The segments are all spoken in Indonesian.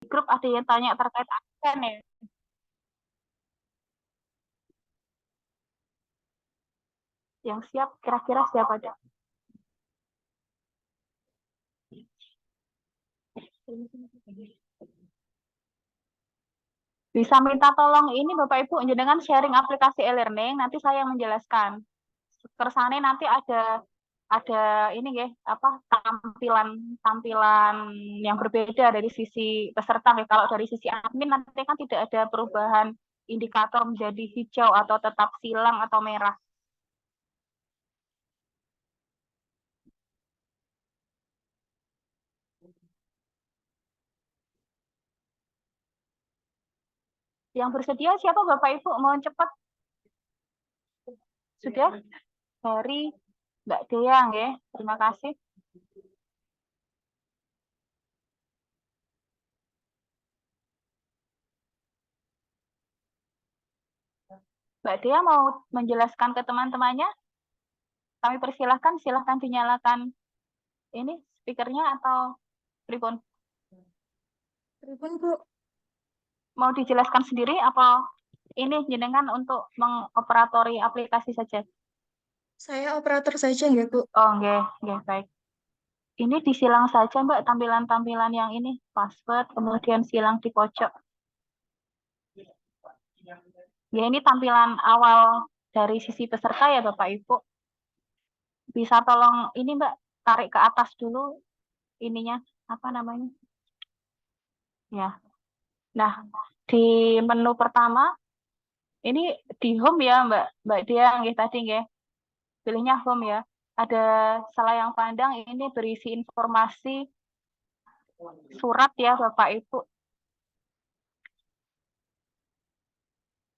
grup ada yang tanya terkait absen ya. Yang siap kira-kira siapa aja? Bisa minta tolong ini Bapak Ibu dengan sharing aplikasi e-learning, nanti saya menjelaskan. Kersane nanti ada ini ya apa tampilan tampilan yang berbeda dari sisi peserta ya. Kalau dari sisi admin nanti kan tidak ada perubahan indikator menjadi hijau atau tetap silang atau merah. Yang bersedia siapa Bapak Ibu? Mohon cepat. Sudah dari Mbak Deyang ya. Terima kasih. Mbak Dea mau menjelaskan ke teman-temannya? Kami persilahkan, silahkan dinyalakan ini speakernya atau pripun? Pripun, Bu? Mau dijelaskan sendiri apa ini jenengan untuk mengoperatori aplikasi saja? Saya operator saja nggak, Bu? Oh, enggak, baik. Ini disilang saja, Mbak, tampilan-tampilan yang ini, password, kemudian silang di pojok. Ya, ini tampilan awal dari sisi peserta ya, Bapak Ibu. Bisa tolong ini, Mbak, tarik ke atas dulu ininya, apa namanya? Ya. Nah, di menu pertama, ini di home ya, Mbak Dia, nggih tadi nggih. Pilihnya home ya. Ada selayang pandang ini berisi informasi surat ya Bapak Ibu.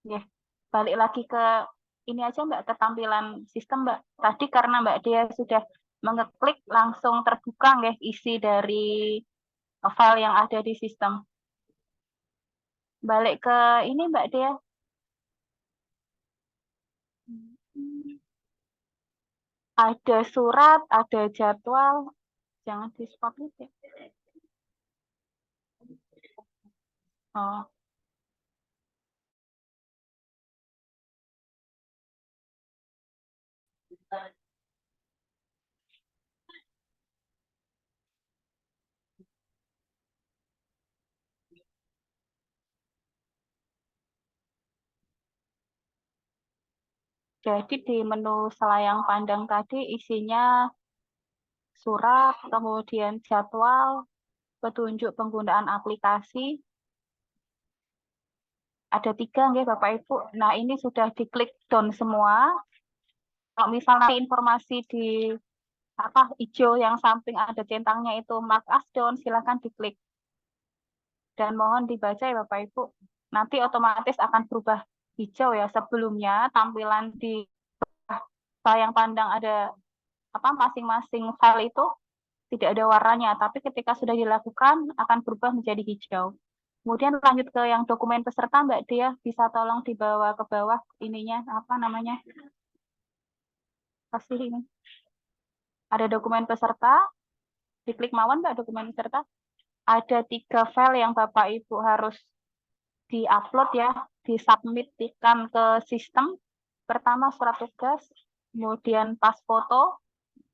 Ya, balik lagi ke ini aja Mbak, ke tampilan sistem Mbak. Tadi karena Mbak Dia sudah mengeklik langsung terbuka nggih isi dari file yang ada di sistem. Balik ke ini Mbak Dia. Ada surat, ada jadwal. Jangan di spotlight ya. Oh, jadi di menu selayang pandang tadi isinya surat, kemudian jadwal, petunjuk penggunaan aplikasi. Ada 3 nggih Bapak Ibu. Nah ini sudah diklik down semua. Kalau misalnya informasi di apa hijau yang samping ada centangnya itu mark as down, silakan diklik. Dan mohon dibaca ya Bapak Ibu. Nanti otomatis akan berubah hijau ya. Sebelumnya tampilan di sayang pandang ada apa masing-masing file itu tidak ada warnanya, tapi ketika sudah dilakukan akan berubah menjadi hijau. Kemudian lanjut ke yang dokumen peserta Mbak Dia, bisa tolong dibawa ke bawah ininya, apa namanya, kasih ini. Ada dokumen peserta, diklik mawon Mbak dokumen peserta. Ada 3 file yang Bapak Ibu harus di-upload ya, disubmitkan ke sistem. Pertama surat tugas, kemudian pas foto,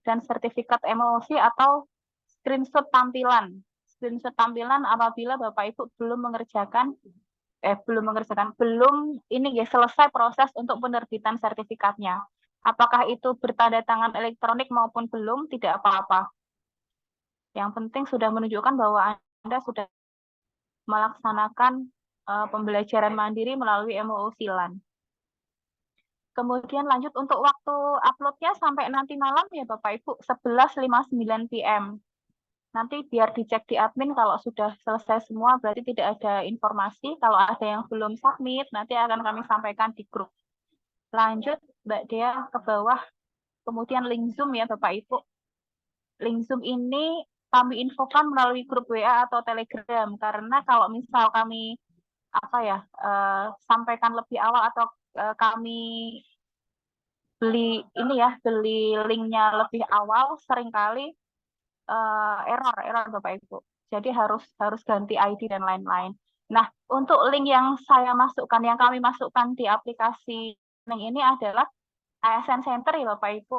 dan sertifikat MOC atau screenshot tampilan. Screenshot tampilan apabila Bapak Ibu belum ini ya selesai proses untuk penerbitan sertifikatnya. Apakah itu bertanda tangan elektronik maupun belum, tidak apa-apa. Yang penting sudah menunjukkan bahwa Anda sudah melaksanakan pembelajaran mandiri melalui MOOC LAN. Kemudian lanjut untuk waktu uploadnya sampai nanti malam ya Bapak Ibu 11.59 PM. Nanti biar dicek di admin kalau sudah selesai semua berarti tidak ada informasi. Kalau ada yang belum submit nanti akan kami sampaikan di grup. Lanjut Mbak Dea ke bawah. Kemudian link Zoom ya Bapak Ibu. Link Zoom ini kami infokan melalui grup WA atau Telegram karena kalau misal kami apa ya sampaikan lebih awal atau kami beli linknya lebih awal seringkali error Bapak Ibu. Jadi harus ganti ID dan lain-lain. Nah, untuk link yang kami masukkan di aplikasi link ini adalah ASN Center ya Bapak Ibu.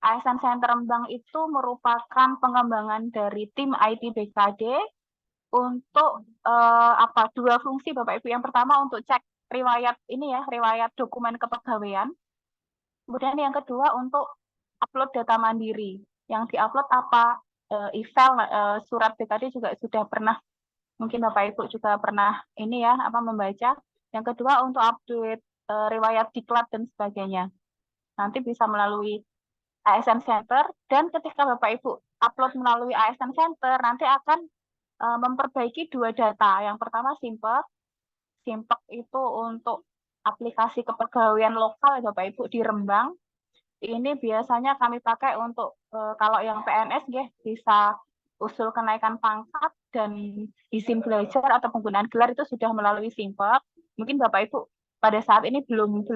ASN Center Rembang itu merupakan pengembangan dari tim IT BKD untuk dua fungsi Bapak Ibu. Yang pertama untuk cek riwayat dokumen kepegawaian. Kemudian yang kedua untuk upload data mandiri. Yang diupload apa? E-file, surat BKD juga sudah pernah, mungkin Bapak Ibu juga pernah membaca. Yang kedua untuk update riwayat diklat dan sebagainya. Nanti bisa melalui ASN Center, dan ketika Bapak Ibu upload melalui ASN Center, nanti akan memperbaiki dua data. Yang pertama Simpek. Simpek itu untuk aplikasi kepegawaian lokal Bapak Ibu di Rembang. Ini biasanya kami pakai untuk kalau yang PNS bisa usul kenaikan pangkat dan izin belajar atau penggunaan gelar itu sudah melalui Simpek. Mungkin Bapak Ibu pada saat ini belum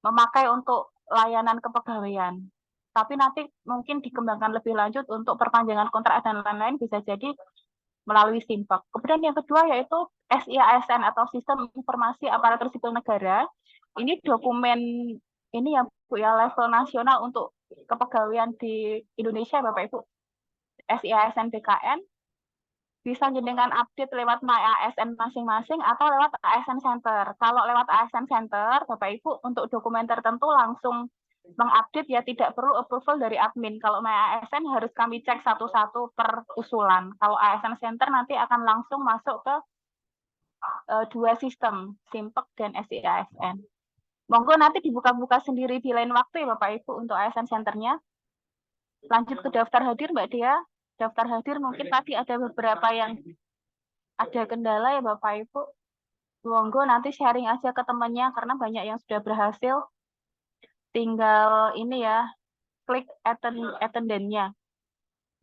memakai untuk layanan kepegawaian. Tapi nanti mungkin dikembangkan lebih lanjut untuk perpanjangan kontrak dan lain-lain bisa jadi melalui Simpek. Kemudian yang kedua yaitu SIASN atau Sistem Informasi Aparatur Sipil Negara. Ini dokumen ini ya Bu ya, level nasional untuk kepegawaian di Indonesia Bapak Ibu. SIASN BKN bisa jenengan update lewat MyASN masing-masing atau lewat ASN Center. Kalau lewat ASN Center, Bapak Ibu untuk dokumen tertentu langsung mengupdate ya, tidak perlu approval dari admin. Kalau MyASN harus kami cek satu-satu per usulan. Kalau ASN Center nanti akan langsung masuk ke dua sistem, Simpek dan SIASN. Monggo nanti dibuka-buka sendiri di lain waktu ya Bapak Ibu untuk ASN Centernya. Lanjut ke daftar hadir Mbak Dia. Daftar hadir mungkin tadi ada beberapa yang ada kendala ya Bapak Ibu. Monggo nanti sharing aja ke temannya karena banyak yang sudah berhasil. Tinggal ini ya, klik attendance-nya.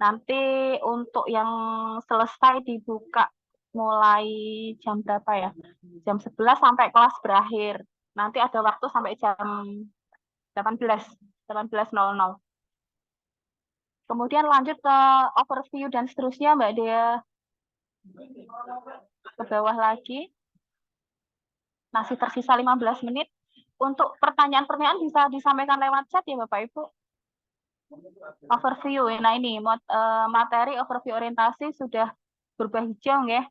Nanti untuk yang selesai dibuka mulai jam berapa ya? Jam 11 sampai kelas berakhir. Nanti ada waktu sampai jam 18.00. Kemudian lanjut ke overview dan seterusnya Mbak Dea. Ke bawah lagi. Masih tersisa 15 menit. Untuk pertanyaan-pertanyaan bisa disampaikan lewat chat ya Bapak Ibu. Overview. Nah ini materi overview orientasi sudah berubah hijau ya.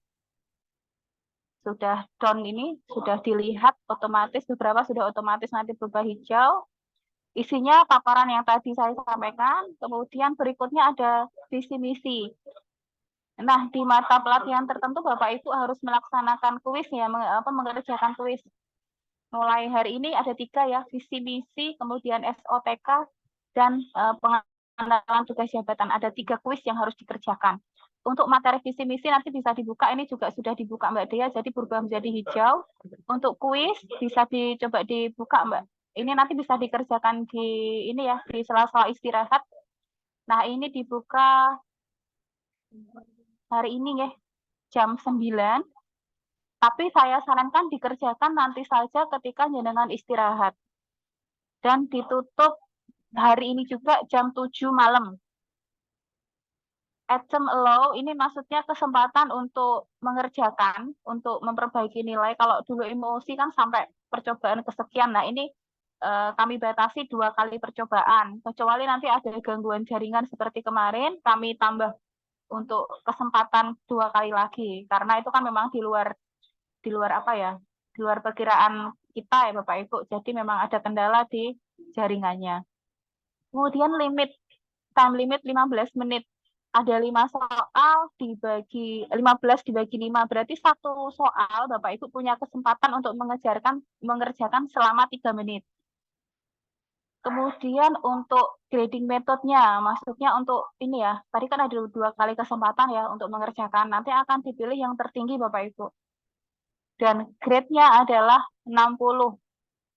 Sudah down ini, sudah dilihat otomatis, beberapa sudah otomatis nanti berubah hijau. Isinya paparan yang tadi saya sampaikan, kemudian berikutnya ada visi misi. Nah, di mata pelatihan tertentu Bapak Ibu harus melaksanakan kuis ya, mengerjakan kuis. Mulai hari ini ada 3 ya, visi misi, kemudian SOTK, dan pengenalan tugas jabatan. Ada 3 kuis yang harus dikerjakan. Untuk materi visi misi nanti bisa dibuka, ini juga sudah dibuka Mbak Dea, jadi berubah menjadi hijau. Untuk kuis bisa dicoba dibuka Mbak. Ini nanti bisa dikerjakan di ini ya, di sela-sela istirahat. Nah, ini dibuka hari ini ya, jam 9. Tapi saya sarankan dikerjakan nanti saja ketika jenengan istirahat. Dan ditutup hari ini juga jam 7 malam. Action allow ini maksudnya kesempatan untuk mengerjakan, untuk memperbaiki nilai. Kalau dulu emosi kan sampai percobaan kesekian. Nah ini kami batasi 2 kali percobaan. Kecuali nanti ada gangguan jaringan seperti kemarin, kami tambah untuk kesempatan 2 kali lagi. Karena itu kan memang di luar di luar perkiraan kita ya Bapak Ibu. Jadi memang ada kendala di jaringannya. Kemudian time limit 15 menit. Ada 5 soal dibagi 15 dibagi 5, berarti 1 soal Bapak Ibu punya kesempatan untuk mengerjakan selama 3 menit. Kemudian untuk grading metodenya, maksudnya untuk ini ya, tadi kan ada 2 kali kesempatan ya untuk mengerjakan. Nanti akan dipilih yang tertinggi Bapak Ibu. Dan grade-nya adalah 60.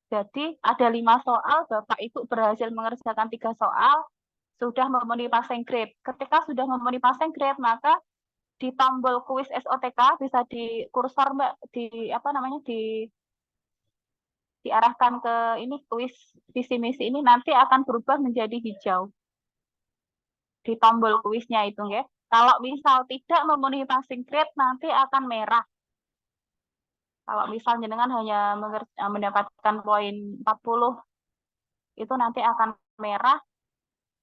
Jadi ada 5 soal, Bapak Ibu berhasil mengerjakan 3 soal, sudah memenuhi passing grade. Ketika sudah memenuhi passing grade, maka di tombol kuis SOTK bisa di kursor Mbak, diarahkan ke ini kuis visi misi ini nanti akan berubah menjadi hijau. di tombol kuisnya itu nggih. Kalau misal tidak memenuhi passing grade nanti akan merah. Kalau misal jenengan hanya mendapatkan poin 40 itu nanti akan merah.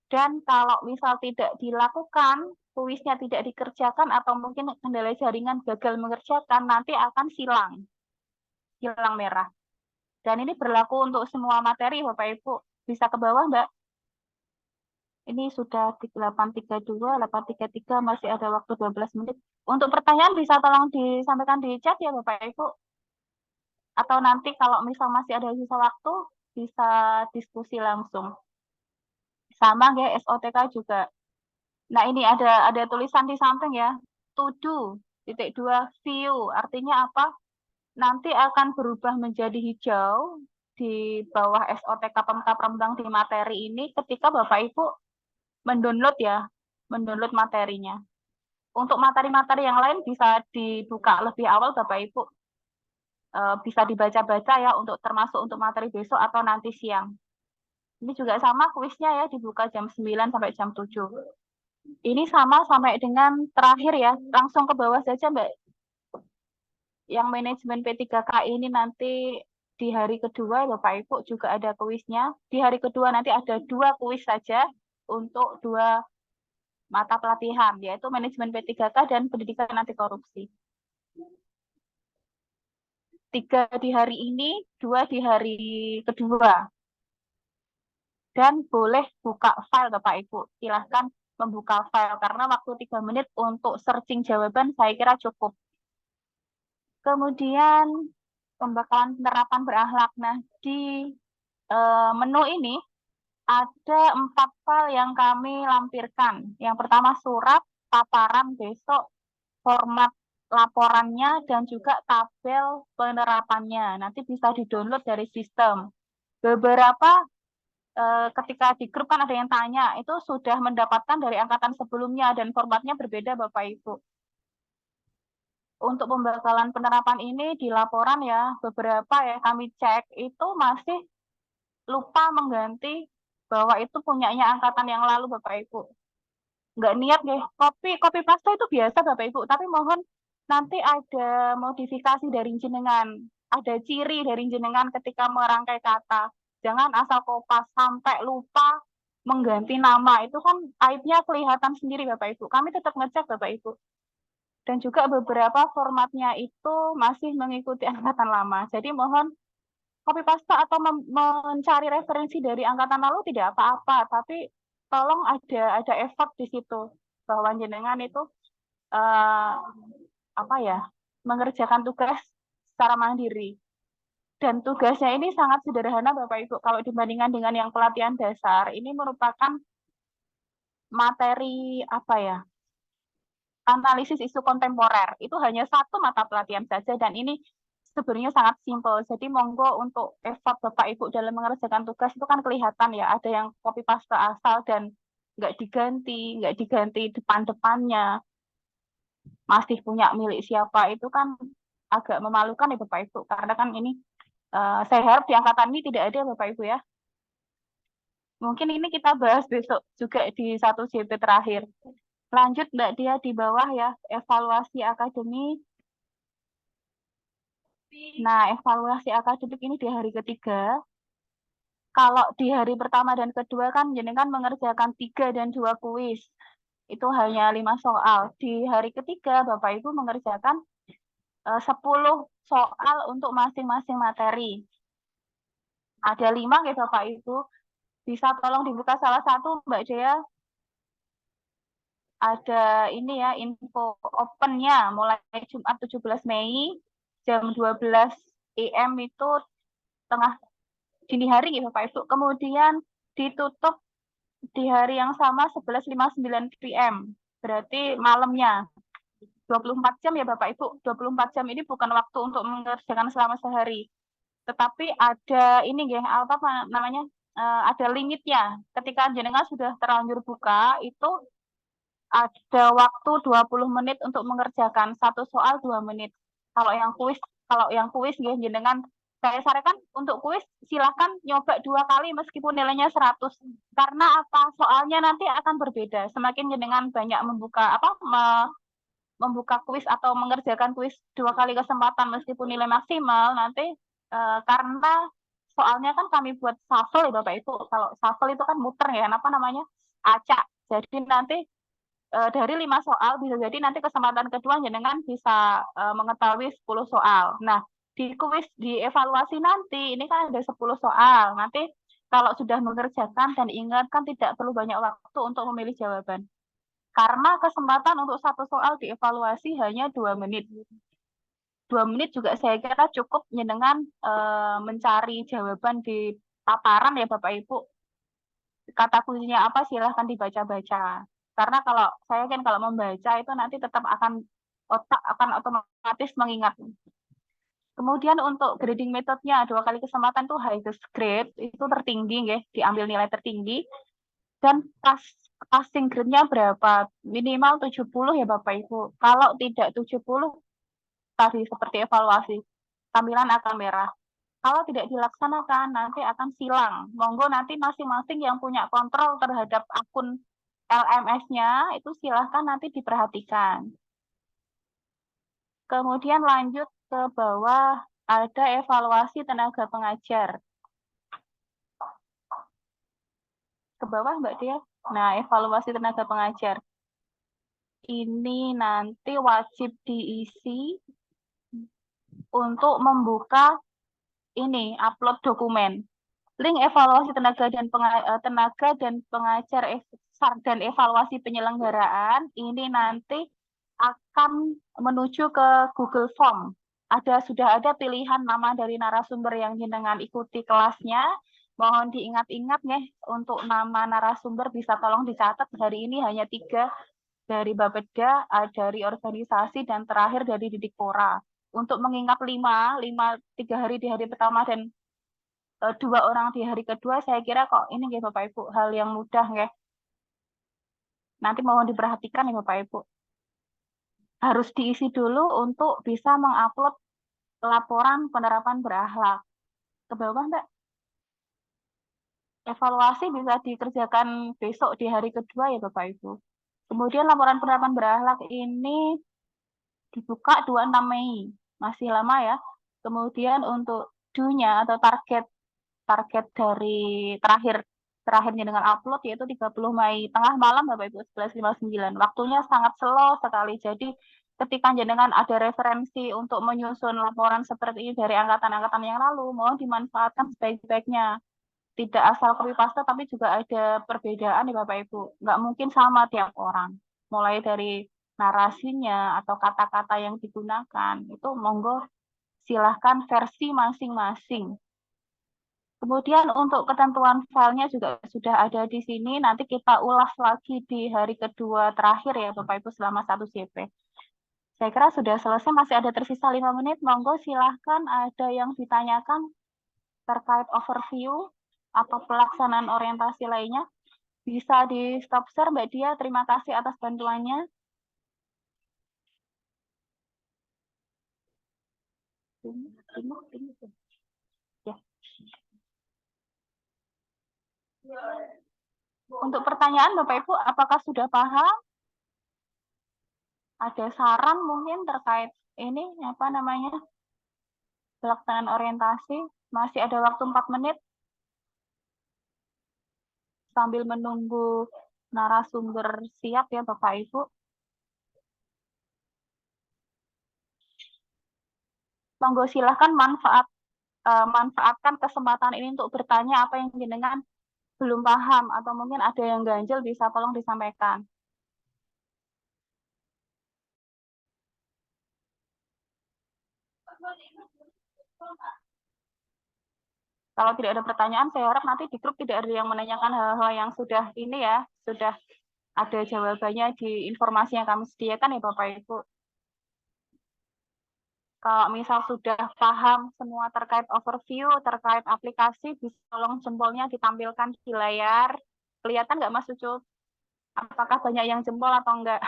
Dan kalau misal tidak dilakukan, kuisnya tidak dikerjakan atau mungkin kendala jaringan gagal mengerjakan, nanti akan silang merah. Dan ini berlaku untuk semua materi, Bapak Ibu. Bisa ke bawah, Mbak? Ini sudah 8.32, 8.33, masih ada waktu 12 menit. Untuk pertanyaan bisa tolong disampaikan di chat ya, Bapak Ibu. Atau nanti kalau misal masih ada sisa waktu, bisa diskusi langsung. Sama ya, SOTK juga. Nah, ini ada tulisan di samping ya. To do, .2 view. Artinya apa? Nanti akan berubah menjadi hijau di bawah SOTK Pemka Prembang di materi ini ketika Bapak Ibu mendownload ya, mendownload materinya. Untuk materi-materi yang lain bisa dibuka lebih awal Bapak Ibu. Bisa dibaca-baca ya untuk termasuk untuk materi besok atau nanti siang. Ini juga sama kuisnya ya, dibuka jam 9 sampai jam 7. Ini sama sampai dengan terakhir ya, langsung ke bawah saja Mbak. Yang manajemen P3K ini nanti di hari kedua Bapak Ibu juga ada kuisnya. Di hari kedua nanti ada 2 kuis saja untuk 2 mata pelatihan, yaitu manajemen P3K dan pendidikan anti korupsi. 3 di hari ini, 2 di hari kedua. Dan boleh buka file Bapak Ibu. Silahkan membuka file karena waktu 3 menit untuk searching jawaban saya kira cukup. Kemudian pembekalan penerapan berakhlak. Nah, di menu ini ada 4 file yang kami lampirkan. Yang pertama surat, paparan besok, format laporannya, dan juga tabel penerapannya. Nanti bisa di-download dari sistem. Beberapa ketika di grup kan ada yang tanya, itu sudah mendapatkan dari angkatan sebelumnya dan formatnya berbeda Bapak Ibu. Untuk pembekalan penerapan ini di laporan ya, beberapa ya kami cek itu masih lupa mengganti bahwa itu punyanya angkatan yang lalu Bapak Ibu. Nggak niat deh, copy paste itu biasa Bapak Ibu, tapi mohon nanti ada modifikasi dari jenengan, ada ciri dari jenengan ketika merangkai kata. Jangan asal kopas sampai lupa mengganti nama, itu kan aibnya kelihatan sendiri Bapak Ibu. Kami tetap ngecek Bapak Ibu. Dan juga beberapa formatnya itu masih mengikuti angkatan lama. Jadi mohon copy paste atau mencari referensi dari angkatan lalu tidak apa-apa, tapi tolong ada effort di situ bahwa jenengan itu mengerjakan tugas secara mandiri. Dan tugasnya ini sangat sederhana Bapak Ibu. Kalau dibandingkan dengan yang pelatihan dasar, ini merupakan materi analisis isu kontemporer. Itu hanya 1 mata pelatihan saja dan ini sebenarnya sangat simpel. Jadi monggo untuk effort Bapak Ibu dalam mengerjakan tugas itu kan kelihatan ya, ada yang copy paste asal dan nggak diganti depan-depannya. Masih punya milik siapa, itu kan agak memalukan ya Bapak Ibu. Karena kan ini saya harap di angkatan ini tidak ada Bapak Ibu ya. Mungkin ini kita bahas besok juga di 1 JP terakhir. Lanjut Mbak Dia di bawah ya, evaluasi akademik. Nah, evaluasi akademik ini di hari ketiga. Kalau di hari pertama dan kedua kan jenengan mengerjakan 3 dan 2 kuis. Itu hanya 5 soal. Di hari ketiga Bapak Ibu mengerjakan 10 soal untuk masing-masing materi. Ada 5 ya Bapak Ibu. Bisa tolong dibuka salah satu Mbak Dea. Ada ini ya, info opennya mulai Jumat 17 Mei jam 12 AM itu tengah dini hari ya Bapak Ibu. Kemudian ditutup di hari yang sama 11.59 PM. Berarti malamnya. 24 jam ya Bapak Ibu. 24 jam ini bukan waktu untuk mengerjakan selama sehari. Tetapi ada ini ya, apa namanya? Ada limitnya. Ketika jenengan sudah terlanjur buka, itu ada waktu 20 menit untuk mengerjakan 1 soal 2 menit. Kalau yang kuis ya jenengan saya sarankan untuk kuis silahkan nyoba 2 kali meskipun nilainya 100. Karena apa? Soalnya nanti akan berbeda. Semakin jenengan banyak membuka kuis atau mengerjakan kuis 2 kali kesempatan meskipun nilai maksimal nanti karena soalnya kan kami buat shuffle ya Bapak Ibu. Kalau shuffle itu kan muter ya, apa namanya? Acak. Jadi nanti dari 5 soal bisa jadi nanti kesempatan kedua jenengan bisa mengetahui 10 soal. Nah, di kuis di evaluasi nanti ini kan ada 10 soal. Nanti kalau sudah mengerjakan dan ingat kan tidak perlu banyak waktu untuk memilih jawaban. Karena kesempatan untuk satu soal dievaluasi hanya 2 menit. 2 menit juga saya kira cukup jenengan mencari jawaban di paparan ya Bapak Ibu. Kata kuncinya apa silahkan dibaca-baca. Karena kalau saya kan kalau membaca itu nanti tetap otak akan otomatis mengingat. Kemudian untuk grading metodenya 2 kali kesempatan tuh highest grade itu tertinggi ya, diambil nilai tertinggi dan passing grade-nya berapa? Minimal 70 ya Bapak Ibu. Kalau tidak 70 tadi seperti evaluasi, tampilan akan merah. Kalau tidak dilaksanakan nanti akan silang. Monggo nanti masing-masing yang punya kontrol terhadap akun LMS-nya itu silahkan nanti diperhatikan. Kemudian lanjut ke bawah ada evaluasi tenaga pengajar. Ke bawah Mbak Dia. Nah, evaluasi tenaga pengajar. Ini nanti wajib diisi untuk membuka ini upload dokumen. Link evaluasi tenaga dan pengajar dan evaluasi penyelenggaraan ini nanti akan menuju ke Google Form. Sudah ada pilihan nama dari narasumber yang jenengan ikuti kelasnya. Mohon diingat-ingat nih untuk nama narasumber bisa tolong dicatat. Hari ini hanya 3 dari Bapeda, dari organisasi dan terakhir dari Didikpora. Untuk mengingat 5 3 hari di hari pertama dan 2 orang di hari kedua, saya kira kok ini ya Bapak Ibu hal yang mudah ya. Nanti mohon diperhatikan ya Bapak Ibu. Harus diisi dulu untuk bisa mengupload laporan penerapan berakhlak. Ke bawah Mbak. Evaluasi bisa dikerjakan besok di hari kedua ya Bapak Ibu. Kemudian laporan penerapan berakhlak ini dibuka 26 Mei. Masih lama ya. Kemudian untuk due-nya atau target dari terakhirnya dengan upload yaitu 30 Mei tengah malam Bapak Ibu 11.59. Waktunya sangat slow sekali. Jadi ketika jenengan ada referensi untuk menyusun laporan seperti ini dari angkatan-angkatan yang lalu, mohon dimanfaatkan sebaik-baiknya. Tidak asal copy paste tapi juga ada perbedaan nih Bapak Ibu. Nggak mungkin sama tiap orang. Mulai dari narasinya atau kata-kata yang digunakan itu monggo silahkan versi masing-masing. Kemudian untuk ketentuan filenya juga sudah ada di sini. Nanti kita ulas lagi di hari kedua terakhir ya Bapak Ibu selama 1 CP. Saya kira sudah selesai, masih ada tersisa 5 menit. Monggo silahkan ada yang ditanyakan terkait overview atau pelaksanaan orientasi lainnya. Bisa di stop share Mbak Dia. Terima kasih atas bantuannya. Ya. Untuk pertanyaan Bapak Ibu, apakah sudah paham? Ada saran mungkin terkait ini apa namanya pelaksanaan orientasi? Masih ada waktu 4 menit sambil menunggu narasumber siap ya Bapak Ibu. Monggo silahkan manfaatkan kesempatan ini untuk bertanya apa yang jenengan belum paham atau mungkin ada yang ganjil bisa tolong disampaikan. Kalau tidak ada pertanyaan, saya harap nanti di grup tidak ada yang menanyakan hal-hal yang sudah ini ya, sudah ada jawabannya di informasi yang kami sediakan ya Bapak Ibu. Kalau misal sudah paham semua terkait overview, terkait aplikasi, bisa tolong jempolnya ditampilkan di layar. Kelihatan nggak Mas Ucup? Apakah banyak yang jempol atau enggak?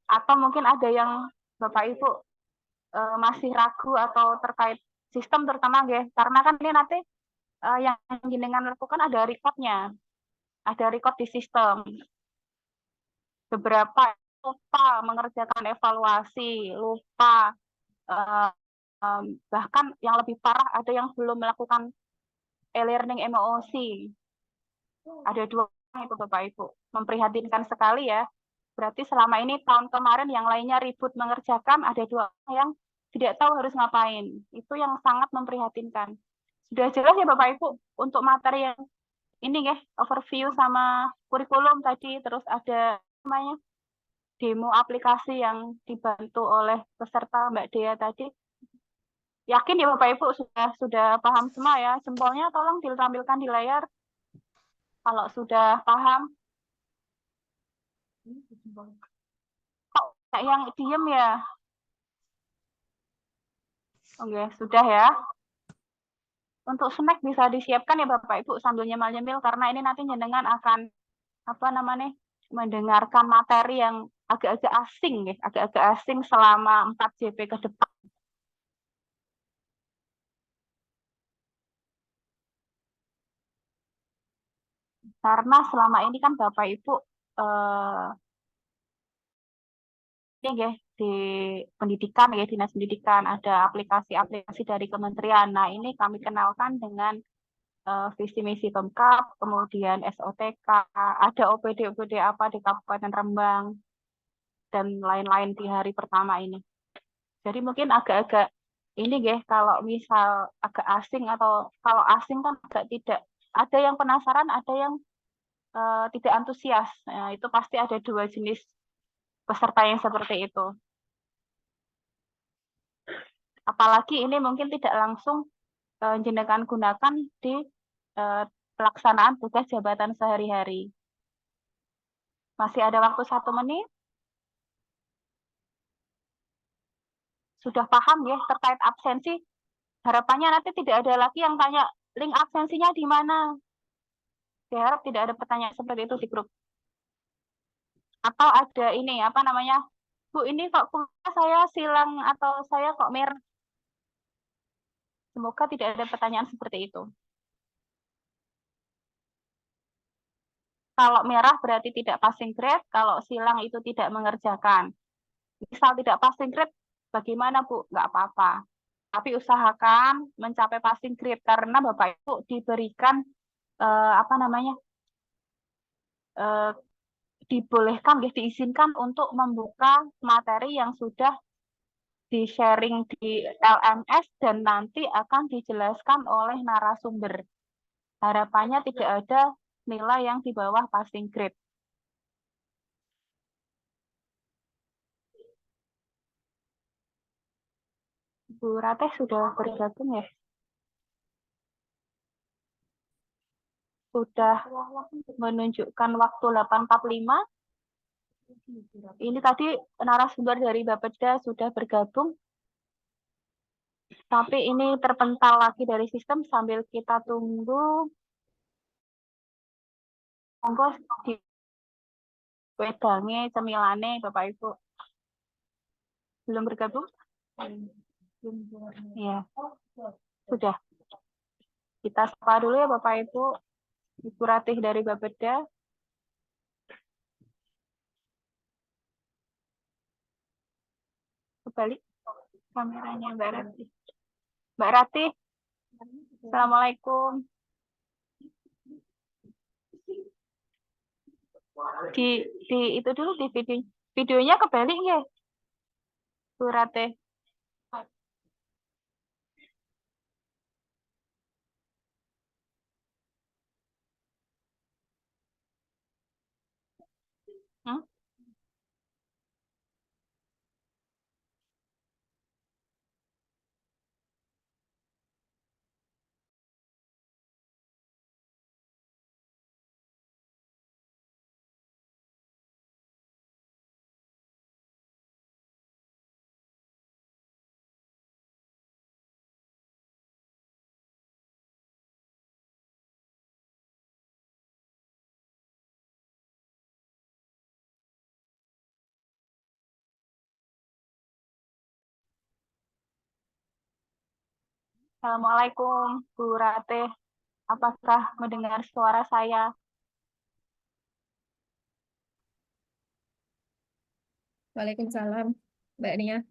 Atau mungkin ada yang Bapak Ibu masih ragu atau terkait sistem terutama nggih, karena kan ini nanti yang jenengan lakukan ada recordnya, ada record di sistem. Beberapa lupa mengerjakan evaluasi, lupa uh, bahkan yang lebih parah ada yang belum melakukan e-learning emosi. Ada 2 orang itu Bapak Ibu. Memprihatinkan sekali ya. Berarti selama ini tahun kemarin yang lainnya ribut mengerjakan, ada 2 orang yang tidak tahu harus ngapain. Itu yang sangat memprihatinkan. Sudah jelas ya Bapak Ibu untuk materi yang ini ya, overview sama kurikulum tadi, terus ada namanya demo aplikasi yang dibantu oleh peserta Mbak Dea tadi. Yakin ya Bapak Ibu sudah paham semua ya? Jempolnya tolong ditampilkan di layar kalau sudah paham. Kok kayak yang diem ya? Oke, sudah ya. Untuk snack bisa disiapkan ya Bapak Ibu sambil nyemil-nyemil karena ini nanti jenengan akan apa namanya? Mendengarkan materi yang agak-agak asing ya, agak-agak asing selama 4 JP ke depan. Karena selama ini kan Bapak Ibu ini ya di pendidikan ya, dinas pendidikan ada aplikasi-aplikasi dari kementerian. Nah, ini kami kenalkan dengan visi misi Pemkab, kemudian SOTK, ada OPD-OPD apa di Kabupaten Rembang dan lain-lain di hari pertama ini. Jadi mungkin agak-agak ini ya, kalau misal agak asing atau kalau asing kan agak tidak, ada yang penasaran, ada yang tidak antusias. Nah, itu pasti ada 2 jenis peserta yang seperti itu. Apalagi ini mungkin tidak langsung jenengan gunakan di pelaksanaan tugas jabatan sehari-hari. Masih ada waktu 1 menit. Sudah paham ya terkait absensi? Harapannya nanti tidak ada lagi yang tanya link absensinya di mana. Saya harap tidak ada pertanyaan seperti itu di grup. Atau ada ini apa namanya? Bu, ini kok saya silang atau saya kok merah? Semoga tidak ada pertanyaan seperti itu. Kalau merah berarti tidak passing grade, kalau silang itu tidak mengerjakan. Misal tidak passing grade, bagaimana Bu? Nggak apa-apa. Tapi usahakan mencapai passing grade karena Bapak Ibu diberikan apa namanya? Dibolehkan, diizinkan untuk membuka materi yang sudah di-sharing di LMS dan nanti akan dijelaskan oleh narasumber. Harapannya tidak ada nilai yang di bawah passing grade. Bu Rateh sudah bergabung ya? Sudah menunjukkan waktu 8.45. Ini tadi narasumber dari Bapeda sudah bergabung. Tapi ini terpental lagi dari sistem sambil kita tunggu. Monggo di wedangnya, cemilane, Bapak Ibu. Belum bergabung? Ya, sudah. Kita sapa dulu ya Bapak Ibu. Ibu Ratih dari Bapeda. Kembali kameranya Mbak Ratih. Mbak Ratih, Assalamualaikum. Di itu dulu di videonya kebalik ya, Bu Ratih. Hmm? Assalamualaikum, Bu Ratih. Apakah mendengar suara saya? Waalaikumsalam, Mbak Nia.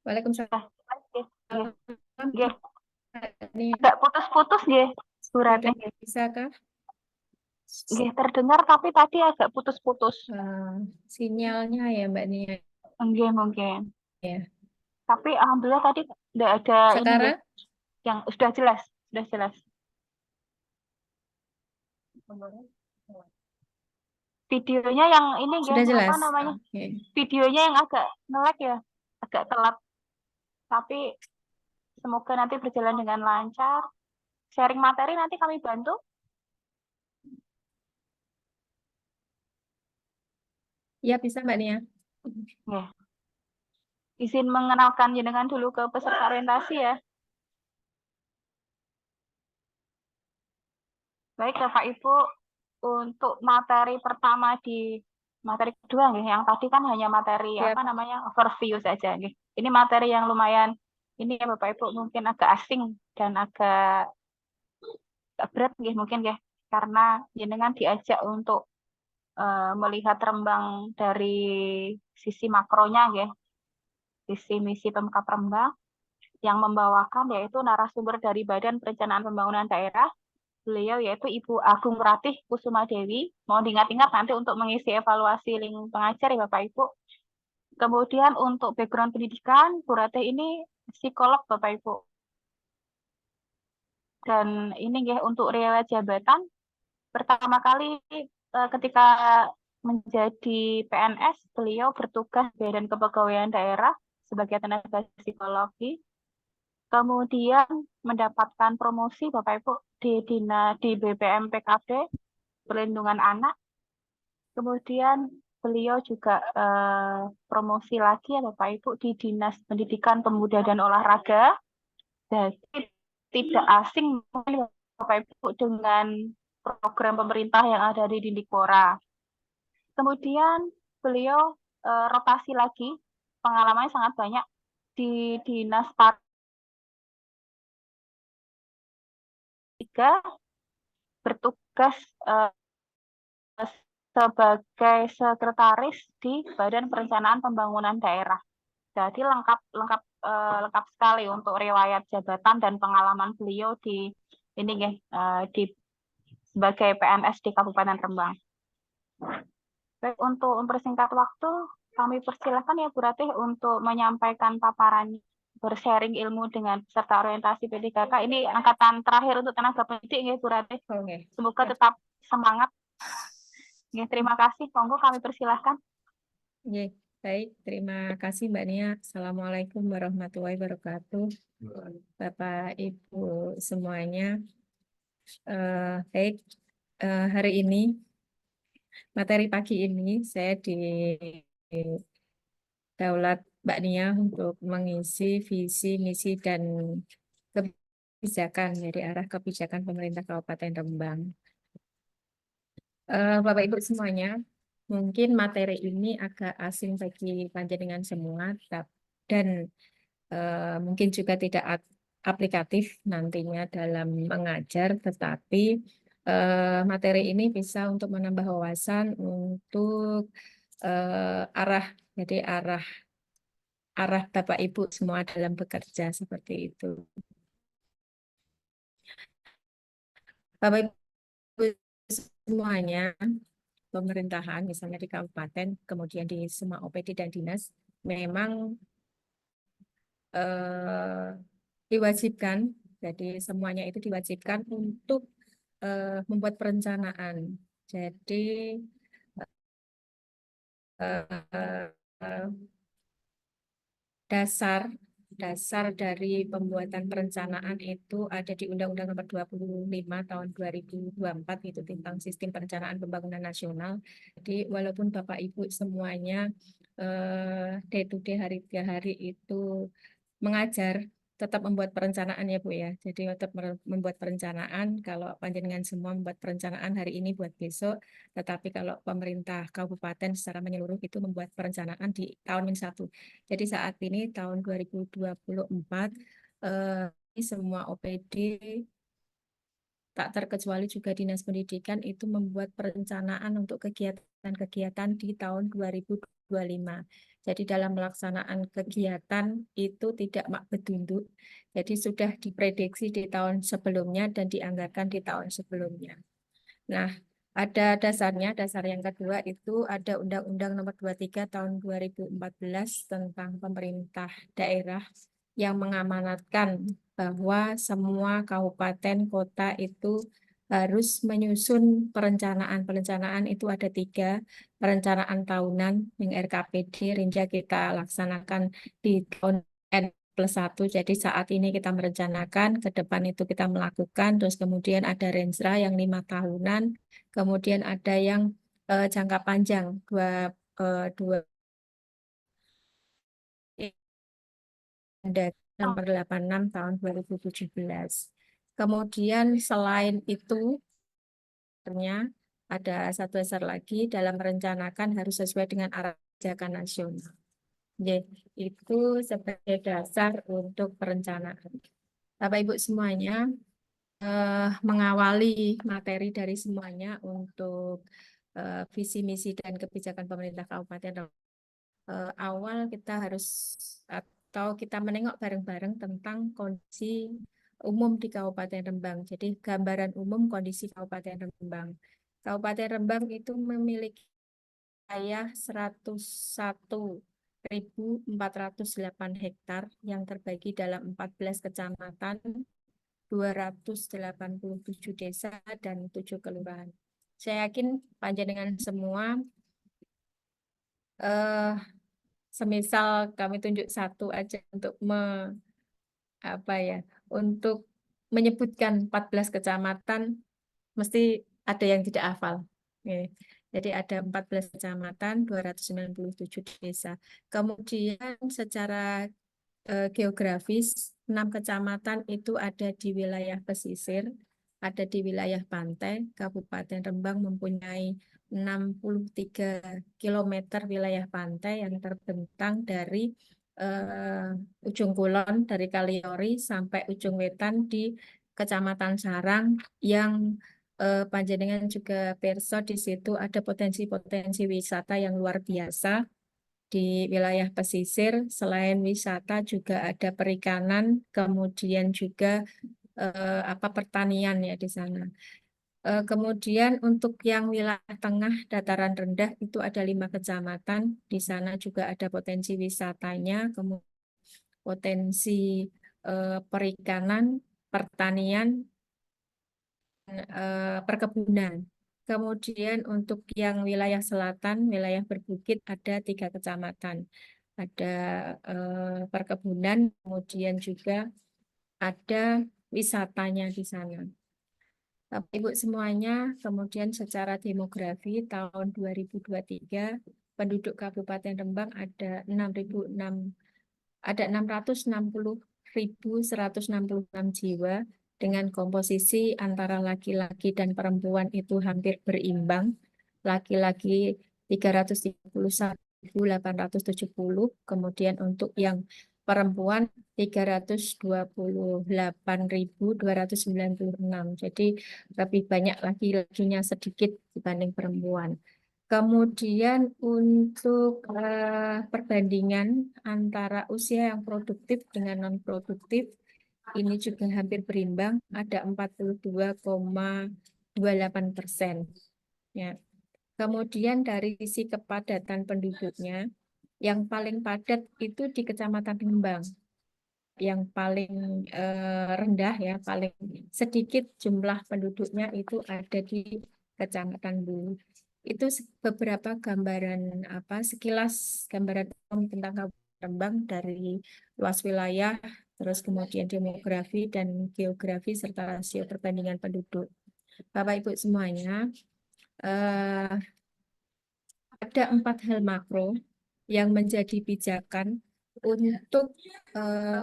Waalaikumsalam, Nah, nggih, nggih, nggih. Mbak Nia. Agak putus-putus nggih, Bu Sudah Ratih. bisakah Nggih, terdengar tapi tadi agak putus-putus. sinyalnya ya, Mbak Nia? Nggih, mungkin. Ya. Tapi alhamdulillah tadi tidak ada ini nggih, Sekarang yang sudah jelas, sudah jelas. Videonya yang ini nggih, sudah apa jelas. namanya? Oke. Videonya yang agak nge-lag ya, agak telat. Tapi semoga nanti berjalan dengan lancar. Sharing materi nanti kami bantu. Ya, bisa Mbak Nia. Nggih. Izin mengenalkan jenengan dulu ke peserta orientasi ya. Baik Bapak Ibu, untuk materi pertama di materi kedua nih, yang tadi kan hanya materi Ya. apa namanya overview saja nih. Ini materi yang lumayan ini ya Bapak Ibu mungkin agak asing dan agak berat nih mungkin ya, karena jenengan diajak untuk melihat Rembang dari sisi makronya ya, sisi misi Pemkab Rembang yang membawakan yaitu narasumber dari Badan Perencanaan Pembangunan Daerah. Beliau yaitu Ibu Agung Ratih Kusuma Dewi. Mohon diingat-ingat nanti untuk mengisi evaluasi link pengajar ya Bapak Ibu. Kemudian untuk background pendidikan, Bu Ratih ini psikolog Bapak Ibu. Dan ini ya untuk riwayat jabatan, pertama kali ketika menjadi PNS, beliau bertugas di Badan Kepegawaian Daerah sebagai tenaga psikologi. Kemudian mendapatkan promosi Bapak Ibu di BPM PKD Perlindungan Anak. Kemudian beliau juga promosi lagi ya Bapak Ibu di Dinas Pendidikan Pemuda dan Olahraga. Jadi tidak asing Bapak Ibu dengan program pemerintah yang ada di Dindikpora. Kemudian beliau rotasi lagi, pengalamannya sangat banyak di Dinas Pariwisata, bertugas sebagai sekretaris di Badan Perencanaan Pembangunan Daerah. Jadi lengkap sekali untuk riwayat jabatan dan pengalaman beliau di ini ya, di sebagai PNS di Kabupaten Rembang. Baik, untuk mempersingkat waktu, kami persilakan ya Bu Ratih untuk menyampaikan paparan bersharing ilmu dengan peserta orientasi P3K. Ini angkatan terakhir untuk tenaga pendidik ya Bu Ratih. Oke. Semoga tetap semangat. Ya, terima kasih. Monggo kami persilahkan. Ya, baik. Terima kasih Mbak Nia. Assalamualaikum warahmatullahi wabarakatuh. Bapak Ibu semuanya. Baik, hari ini materi pagi ini saya di Daulat Mbak Nia untuk mengisi visi, misi, dan kebijakan dari arah kebijakan pemerintah Kabupaten Rembang. Bapak Ibu semuanya, mungkin materi ini agak asing bagi panjenengan semua, dan mungkin juga tidak aplikatif nantinya dalam mengajar, tetapi materi ini bisa untuk menambah wawasan untuk jadi arah Bapak Ibu semua dalam bekerja seperti itu. Bapak Ibu semuanya, pemerintahan misalnya di kabupaten, kemudian di semua OPD dan dinas, memang diwajibkan, jadi semuanya itu diwajibkan untuk membuat perencanaan. Jadi dasar dari pembuatan perencanaan itu ada di Undang-Undang Nomor 25 Tahun 2024 itu tentang Sistem Perencanaan Pembangunan Nasional. Jadi walaupun Bapak Ibu semuanya day to day hari ke hari itu mengajar, tetap membuat perencanaan ya Bu ya. Jadi tetap membuat perencanaan. Kalau panjenengan semua membuat perencanaan hari ini buat besok, tetapi kalau pemerintah kabupaten secara menyeluruh itu membuat perencanaan di tahun -1. Jadi saat ini tahun 2024 ini semua OPD tak terkecuali juga Dinas Pendidikan itu membuat perencanaan untuk kegiatan-kegiatan di tahun 2025. Jadi dalam pelaksanaan kegiatan itu tidak mak betunduk. Jadi sudah diprediksi di tahun sebelumnya dan dianggarkan di tahun sebelumnya. Nah, ada dasarnya, dasar yang kedua itu ada Undang-Undang Nomor 23 Tahun 2014 tentang pemerintah daerah yang mengamanatkan bahwa semua kabupaten kota itu harus menyusun perencanaan. Perencanaan itu ada 3, perencanaan tahunan yang RKPD, Rinja kita laksanakan di tahun N+1. Jadi saat ini kita merencanakan, ke depan itu kita melakukan, terus kemudian ada Rensra yang 5 tahunan, kemudian ada yang jangka panjang, dua nomor 86 tahun 2017. Kemudian selain itu, ternyata ada satu dasar lagi dalam merencanakan harus sesuai dengan arah kebijakan nasional. Jadi, itu sebagai dasar untuk perencanaan. Bapak Ibu semuanya mengawali materi dari semuanya untuk visi misi dan kebijakan pemerintah kabupaten. Awal kita harus atau kita menengok bareng-bareng tentang kondisi umum di Kabupaten Rembang. Jadi gambaran umum kondisi Kabupaten Rembang. Kabupaten Rembang itu memiliki wilayah 101.408 hektar yang terbagi dalam 14 kecamatan, 287 desa, dan 7 kelurahan. Saya yakin panjenengan semua semisal kami tunjuk satu aja untuk untuk menyebutkan 14 kecamatan mesti ada yang tidak hafal. Oke. Jadi ada 14 kecamatan, 297 desa. Kemudian secara geografis 6 kecamatan itu ada di wilayah pesisir, ada di wilayah pantai. Kabupaten Rembang mempunyai 63 km wilayah pantai yang terbentang dari ujung kulon dari Kaliori sampai ujung wetan di Kecamatan Sarang yang panjenengan juga perso di situ ada potensi-potensi wisata yang luar biasa. Di wilayah pesisir selain wisata juga ada perikanan, kemudian juga pertanian ya di sana. Kemudian untuk yang wilayah tengah dataran rendah itu ada 5 kecamatan. Di sana juga ada potensi wisatanya, kemudian potensi perikanan, pertanian, perkebunan. Kemudian untuk yang wilayah selatan, wilayah berbukit ada 3 kecamatan. Ada perkebunan, kemudian juga ada wisatanya di sana. Bapak Ibu semuanya, kemudian secara demografi tahun 2023 penduduk Kabupaten Rembang ada 660.166 jiwa dengan komposisi antara laki-laki dan perempuan itu hampir berimbang. Laki-laki 331.870, kemudian untuk yang perempuan 328.296. Jadi lebih banyak laki-lakinya sedikit dibanding perempuan. Kemudian untuk perbandingan antara usia yang produktif dengan non-produktif, ini juga hampir berimbang, ada 42,28%. Ya. Kemudian dari sisi kepadatan penduduknya, yang paling padat itu di Kecamatan Rembang. Yang paling rendah ya, paling sedikit jumlah penduduknya itu ada di Kecamatan Bulu. Itu beberapa gambaran sekilas gambaran tentang Kabupaten Rembang dari luas wilayah, terus kemudian demografi dan geografi serta rasio perbandingan penduduk. Bapak Ibu semuanya, ada 4 hal makro yang menjadi pijakan untuk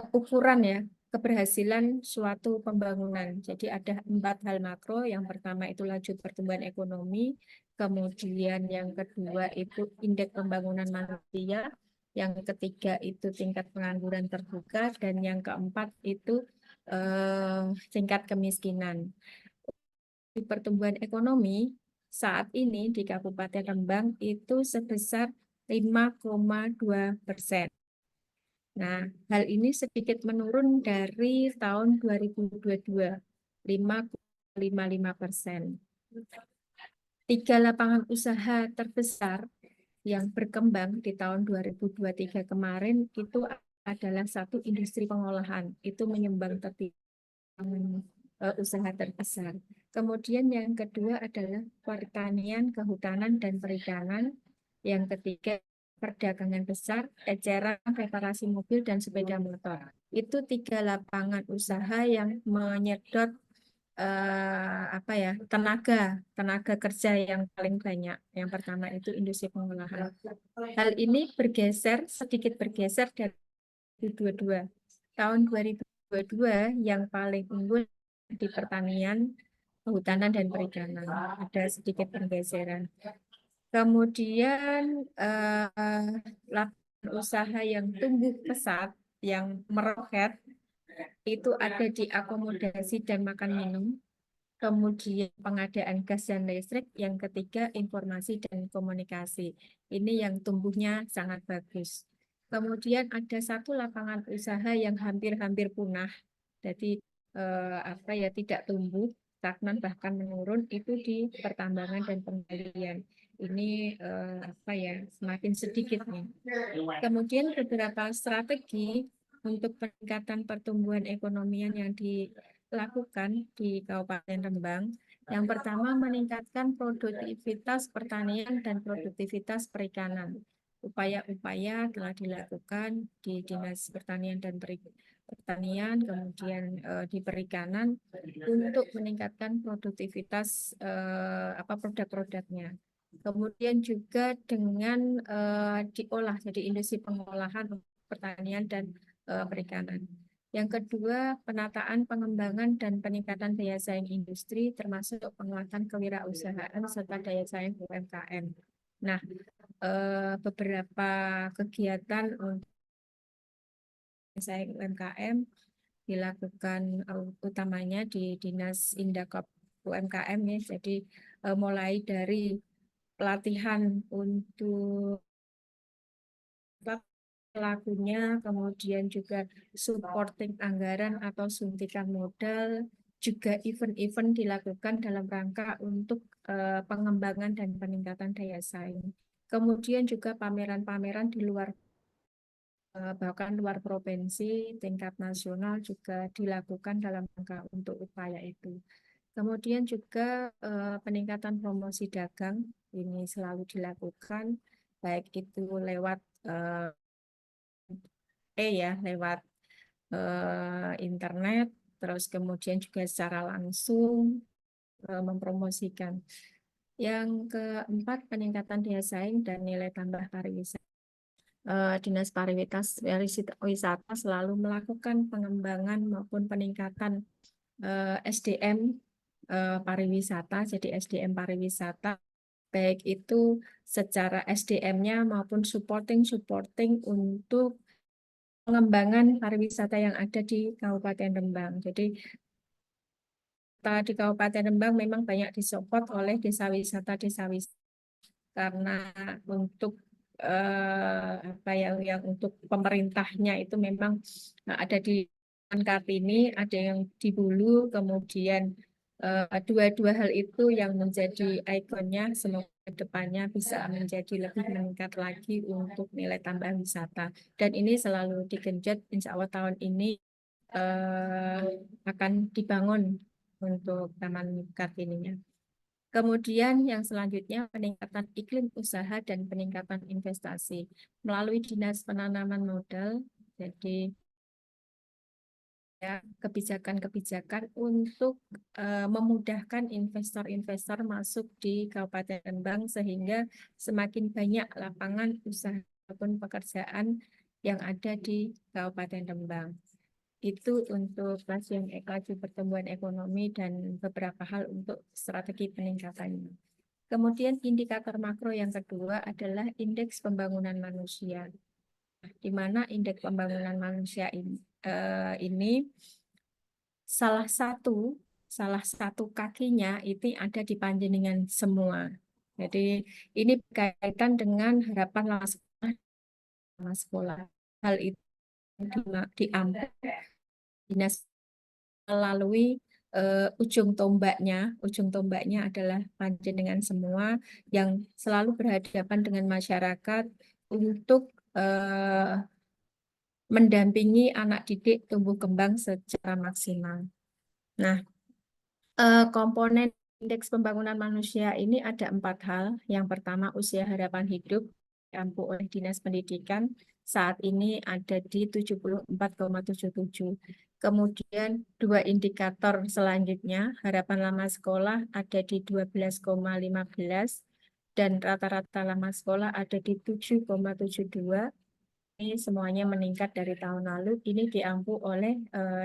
ukuran ya, keberhasilan suatu pembangunan. Jadi ada 4 hal makro. Yang pertama itu laju pertumbuhan ekonomi, kemudian yang kedua itu indeks pembangunan manusia, yang ketiga itu tingkat pengangguran terbuka, dan yang keempat itu tingkat kemiskinan. Di pertumbuhan ekonomi saat ini di Kabupaten Rembang itu sebesar 5,2%. Nah, hal ini sedikit menurun dari tahun 2022, 5,55%. 3 lapangan usaha terbesar yang berkembang di tahun 2023 kemarin itu adalah 1 industri pengolahan, itu menyumbang usaha terbesar. Kemudian yang kedua adalah pertanian, kehutanan, dan perikanan. Yang ketiga perdagangan besar, eceran, reparasi mobil, dan sepeda motor. Itu 3 lapangan usaha yang menyedot tenaga kerja yang paling banyak. Yang pertama itu industri pengolahan. Hal ini sedikit bergeser dari 2022. Tahun 2022 yang paling unggul di pertanian, kehutanan, dan perikanan. Ada sedikit pergeseran. Kemudian lapangan usaha yang tumbuh pesat, yang meroket, itu ada di akomodasi dan makan minum, kemudian pengadaan gas dan listrik, yang ketiga informasi dan komunikasi. Ini yang tumbuhnya sangat bagus. Kemudian ada 1 lapangan usaha yang hampir-hampir punah, jadi tidak tumbuh, stagnan bahkan menurun, itu di pertambangan dan penggalian. Ini semakin sedikit nih. Kemudian beberapa strategi untuk peningkatan pertumbuhan ekonomian yang dilakukan di Kabupaten Rembang. Yang pertama, meningkatkan produktivitas pertanian dan produktivitas perikanan. Upaya-upaya telah dilakukan di Dinas Pertanian dan Pertanian, kemudian di perikanan untuk meningkatkan produktivitas produk-produknya. Kemudian juga dengan diolah jadi industri pengolahan pertanian dan perikanan. Yang kedua, penataan, pengembangan, dan peningkatan daya saing industri termasuk penguatan kewirausahaan serta daya saing UMKM. Nah, beberapa kegiatan untuk daya saing UMKM dilakukan utamanya di Dinas Indakop UMKM ya. Jadi mulai dari pelatihan untuk pelakunya, kemudian juga supporting anggaran atau suntikan modal, juga event-event dilakukan dalam rangka untuk pengembangan dan peningkatan daya saing. Kemudian juga pameran-pameran di luar bahkan luar provinsi, tingkat nasional juga dilakukan dalam rangka untuk upaya itu. Kemudian juga peningkatan promosi dagang ini selalu dilakukan, baik itu lewat lewat internet, terus kemudian juga secara langsung mempromosikan. Yang keempat, peningkatan daya saing dan nilai tambah pariwisata. Dinas Pariwisata selalu melakukan pengembangan maupun peningkatan SDM pariwisata, jadi SDM pariwisata, baik itu secara SDM-nya maupun supporting untuk pengembangan pariwisata yang ada di Kabupaten Rembang. Jadi di Kabupaten Rembang memang banyak disupport oleh desa wisata karena untuk yang untuk pemerintahnya itu memang ada di Kartini, ada yang di Hulu, kemudian dua hal itu yang menjadi ikonnya. Semoga kedepannya bisa menjadi lebih meningkat lagi untuk nilai tambah wisata, dan ini selalu digenjot. Insya Allah tahun ini akan dibangun untuk Taman Kartininya. Kemudian yang selanjutnya peningkatan iklim usaha dan peningkatan investasi melalui Dinas Penanaman Modal. Jadi kebijakan-kebijakan untuk memudahkan investor-investor masuk di Kabupaten Rembang sehingga semakin banyak lapangan usaha maupun pekerjaan yang ada di Kabupaten Rembang. Itu untuk laju pertumbuhan ekonomi dan beberapa hal untuk strategi peningkatannya. Kemudian indikator makro yang kedua adalah indeks pembangunan manusia, di mana indeks pembangunan manusia ini salah satu kakinya itu ada di panjenengan semua. Jadi ini berkaitan dengan harapan lama sekolah. Hal itu diambil dinas melalui ujung tombaknya adalah panjenengan semua yang selalu berhadapan dengan masyarakat untuk mendampingi anak didik tumbuh kembang secara maksimal. Nah, komponen indeks pembangunan manusia ini ada 4 hal. Yang pertama, usia harapan hidup diampu oleh Dinas Pendidikan saat ini ada di 74,77. Kemudian 2 indikator selanjutnya, harapan lama sekolah ada di 12,15 dan rata-rata lama sekolah ada di 7,72. Ini semuanya meningkat dari tahun lalu. Ini diampu oleh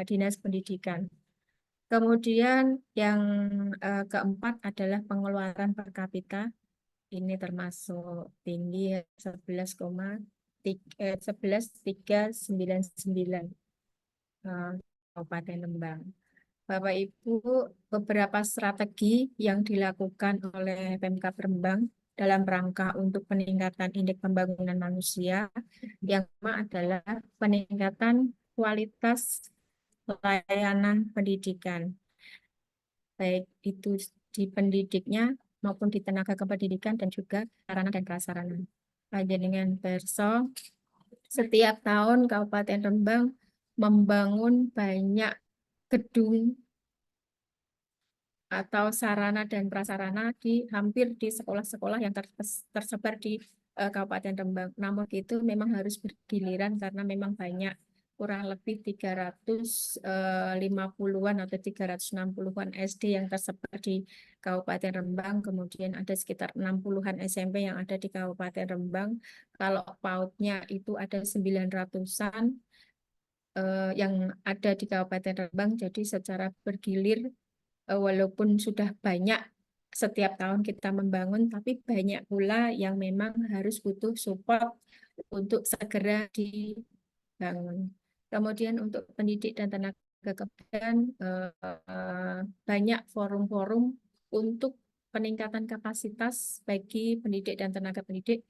Dinas Pendidikan. Kemudian yang keempat adalah pengeluaran per kapita. Ini termasuk tinggi 11,399 Kabupaten Rembang. Bapak Ibu, beberapa strategi yang dilakukan oleh Pemkab Rembang dalam rangka untuk peningkatan indeks pembangunan manusia. Yang pertama adalah peningkatan kualitas layanan pendidikan, baik itu di pendidiknya maupun di tenaga kependidikan dan juga sarana dan prasarana. Panjenengan perso, setiap tahun Kabupaten Rembang membangun banyak gedung atau sarana dan prasarana hampir di sekolah-sekolah yang tersebar di Kabupaten Rembang. Namun itu memang harus bergiliran karena memang banyak, kurang lebih 350-an atau 360-an SD yang tersebar di Kabupaten Rembang. Kemudian ada sekitar 60-an SMP yang ada di Kabupaten Rembang. Kalau PAUD-nya itu ada 900-an yang ada di Kabupaten Rembang. Jadi secara bergilir, walaupun sudah banyak setiap tahun kita membangun, tapi banyak pula yang memang harus butuh support untuk segera dibangun. Kemudian untuk pendidik dan tenaga kependidikan, banyak forum-forum untuk peningkatan kapasitas bagi pendidik dan tenaga pendidik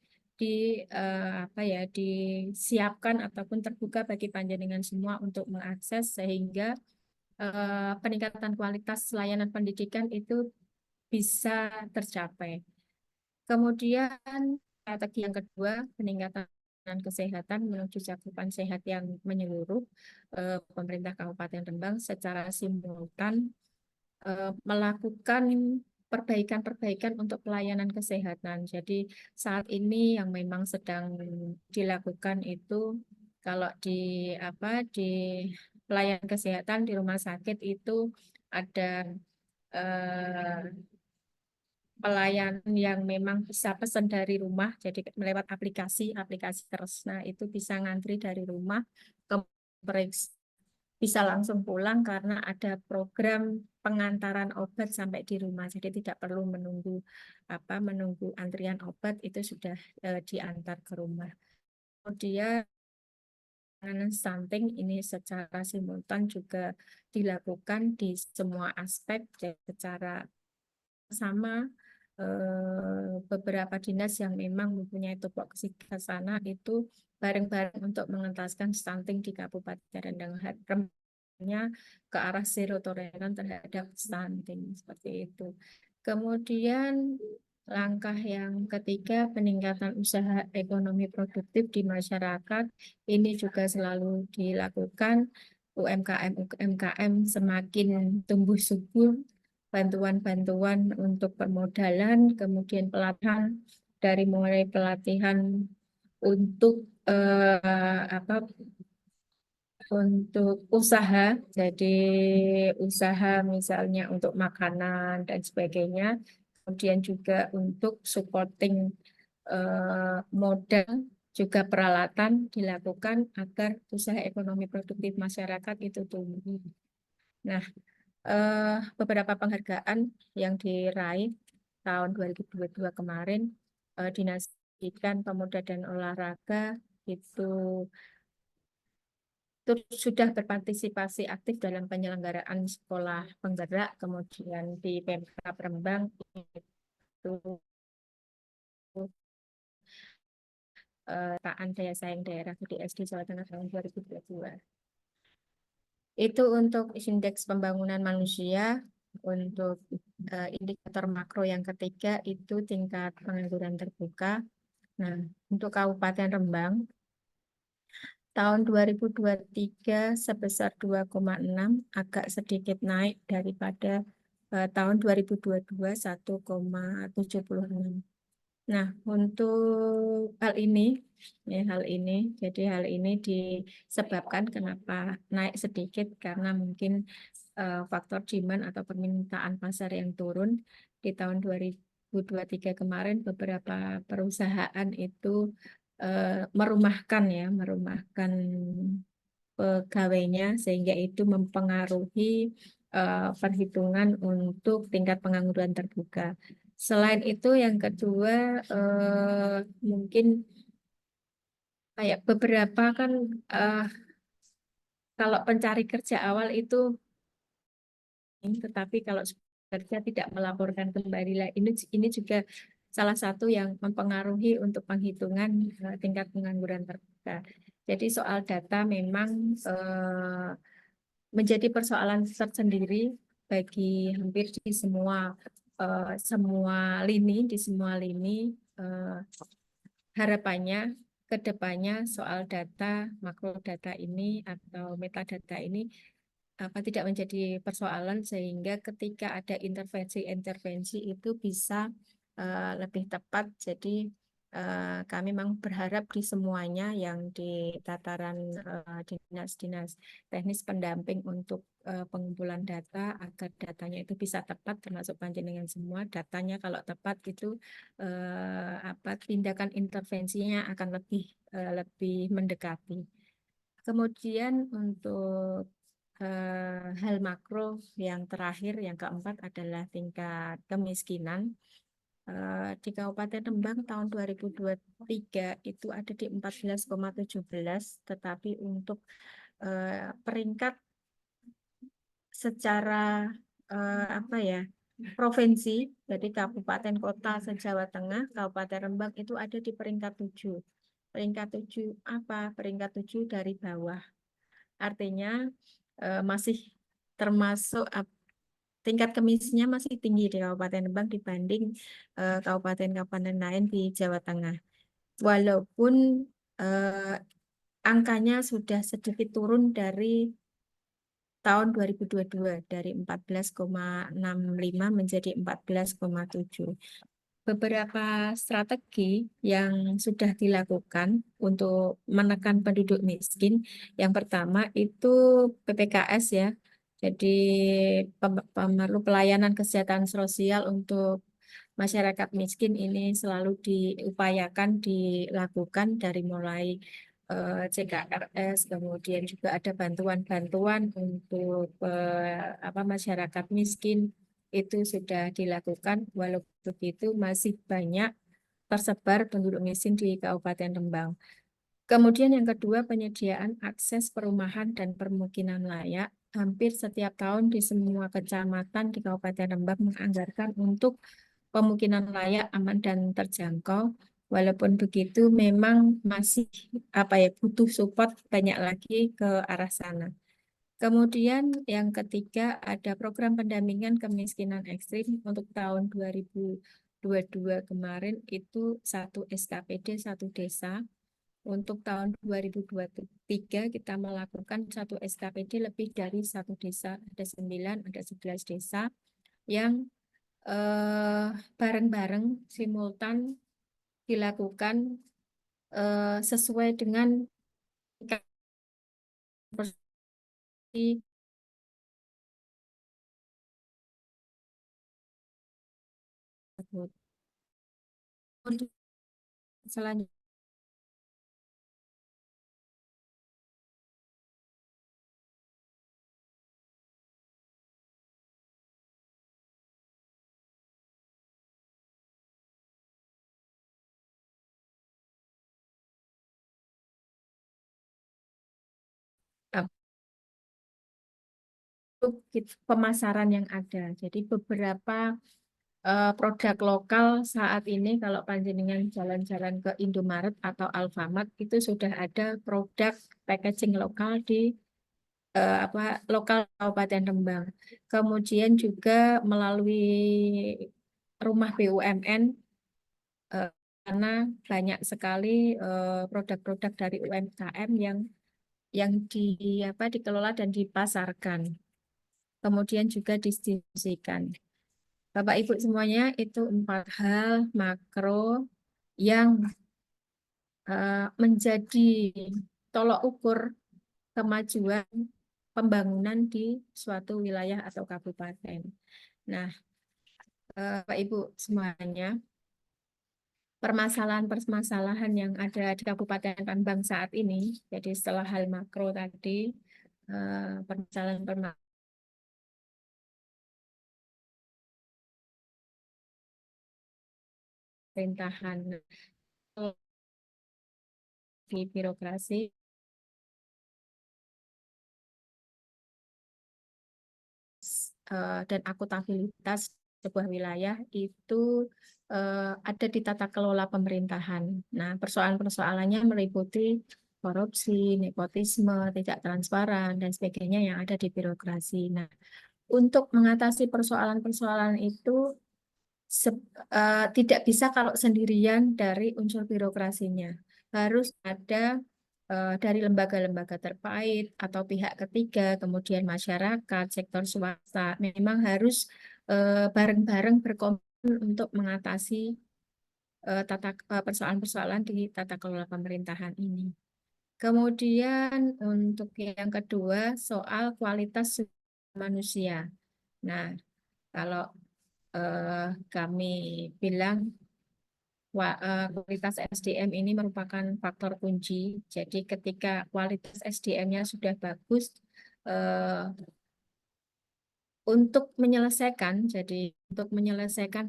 disiapkan ataupun terbuka bagi panjenengan semua untuk mengakses sehingga peningkatan kualitas layanan pendidikan itu bisa tercapai. Kemudian strategi yang kedua, peningkatan kesehatan menuju cakupan sehat yang menyeluruh. Pemerintah Kabupaten Rembang secara simultan melakukan perbaikan-perbaikan untuk pelayanan kesehatan. Jadi saat ini yang memang sedang dilakukan itu kalau di pelayanan kesehatan di rumah sakit itu ada pelayanan yang memang bisa pesan dari rumah, jadi melewat aplikasi Kresna itu bisa ngantri dari rumah ke bisa langsung pulang karena ada program pengantaran obat sampai di rumah, jadi tidak perlu menunggu antrian obat, itu sudah diantar ke rumah. Kemudian penanganan stunting ini secara simultan juga dilakukan di semua aspek secara sama. Beberapa dinas yang memang mempunyai tupoksi ke sana itu bareng-bareng untuk mengentaskan stunting di Kabupaten Rendang Rembangnya ke arah zero toleran terhadap stunting seperti itu. Kemudian langkah yang ketiga, peningkatan usaha ekonomi produktif di masyarakat ini juga selalu dilakukan. UMKM semakin tumbuh subur, bantuan-bantuan untuk permodalan, kemudian pelatihan dari mulai pelatihan untuk usaha, jadi usaha misalnya untuk makanan dan sebagainya, kemudian juga untuk supporting modal juga peralatan dilakukan agar usaha ekonomi produktif masyarakat itu tumbuh. Nah, beberapa penghargaan yang diraih tahun 2022 kemarin, Dinas Pendidikan, Pemuda dan Olahraga itu sudah berpartisipasi aktif dalam penyelenggaraan sekolah penggerak, kemudian di Pemkab Rembang itu pemetaan daya saing daerah BDSD Jawa Tengah tahun 2022. Itu untuk indeks pembangunan manusia. Untuk indikator makro yang ketiga itu tingkat pengangguran terbuka. Nah, untuk Kabupaten Rembang tahun 2023 sebesar 2,6, agak sedikit naik daripada tahun 2022 1,76. Nah, untuk hal ini, jadi hal ini disebabkan kenapa naik sedikit karena mungkin faktor demand atau permintaan pasar yang turun di tahun 2023 kemarin beberapa perusahaan itu merumahkan pegawainya sehingga itu mempengaruhi perhitungan untuk tingkat pengangguran terbuka. Selain itu, yang kedua mungkin kayak beberapa kan kalau pencari kerja awal itu, tetapi kalau kerja tidak melaporkan kembali lah, ini juga salah satu yang mempengaruhi untuk penghitungan tingkat pengangguran terbuka. Jadi soal data memang menjadi persoalan tersendiri bagi hampir di semua lini. Harapannya ke depannya soal data, makro data ini atau metadata ini tidak menjadi persoalan sehingga ketika ada intervensi itu bisa lebih tepat. Jadi kami memang berharap di semuanya yang di tataran dinas-dinas teknis pendamping untuk pengumpulan data agar datanya itu bisa tepat, termasuk panjenengan semua datanya kalau tepat itu tindakan intervensinya akan lebih mendekati. Kemudian untuk hal makro yang terakhir, yang keempat adalah tingkat kemiskinan. Di Kabupaten Rembang tahun 2023 itu ada di 14,17, tetapi untuk peringkat secara provinsi, jadi kabupaten kota se-Jawa Tengah, Kabupaten Rembang itu ada di peringkat 7. Peringkat 7 apa? Peringkat 7 dari bawah. Artinya masih termasuk tingkat kemiskinan masih tinggi di Kabupaten Rembang dibanding kabupaten-kabupaten lain di Jawa Tengah. Walaupun angkanya sudah sedikit turun dari tahun 2022 dari 14,65 menjadi 14,7. Beberapa strategi yang sudah dilakukan untuk menekan penduduk miskin. Yang pertama itu PPKS ya. Jadi pelayanan kesehatan sosial untuk masyarakat miskin ini selalu diupayakan dilakukan dari mulai CKRS, kemudian juga ada bantuan-bantuan untuk masyarakat miskin itu sudah dilakukan. Walaupun begitu masih banyak tersebar penduduk miskin di Kabupaten Rembang. Kemudian yang kedua, penyediaan akses perumahan dan permukiman layak. Hampir setiap tahun di semua kecamatan di Kabupaten Rembang menganggarkan untuk pemukiman layak, aman dan terjangkau. Walaupun begitu memang masih butuh support banyak lagi ke arah sana. Kemudian yang ketiga ada program pendampingan kemiskinan ekstrim untuk tahun 2022 kemarin itu 1 SKPD 1 desa. Untuk tahun 2023 kita melakukan 1 SKPD lebih dari 1 desa, ada 9, ada 11 desa yang bareng-bareng simultan dilakukan sesuai dengan selanjutnya pemasaran yang ada. Jadi beberapa produk lokal saat ini kalau panjenengan jalan-jalan ke Indomaret atau Alfamart itu sudah ada produk packaging lokal di lokal Kabupaten Rembang. Kemudian juga melalui rumah BUMN karena banyak sekali produk-produk dari UMKM yang dikelola dan dipasarkan. Kemudian juga distribusikan. Bapak Ibu semuanya itu 4 hal makro yang menjadi tolok ukur kemajuan pembangunan di suatu wilayah atau kabupaten. Nah, Bapak Ibu semuanya, permasalahan-permasalahan yang ada di Kabupaten Rembang saat ini, jadi setelah hal makro tadi, permasalahan pemerintahan di birokrasi dan akuntabilitas sebuah wilayah itu ada di tata kelola pemerintahan. Nah, persoalan-persoalannya meliputi korupsi, nepotisme, tidak transparan, dan sebagainya yang ada di birokrasi. Nah, untuk mengatasi persoalan-persoalan itu tidak bisa kalau sendirian dari unsur birokrasinya. Harus ada dari lembaga-lembaga terkait atau pihak ketiga, kemudian masyarakat, sektor swasta, memang harus bareng-bareng berkomitmen untuk mengatasi persoalan-persoalan di tata kelola pemerintahan ini. Kemudian untuk yang kedua, soal kualitas manusia. Nah, kalau kami bilang kualitas SDM ini merupakan faktor kunci. Jadi ketika kualitas SDM-nya sudah bagus, untuk menyelesaikan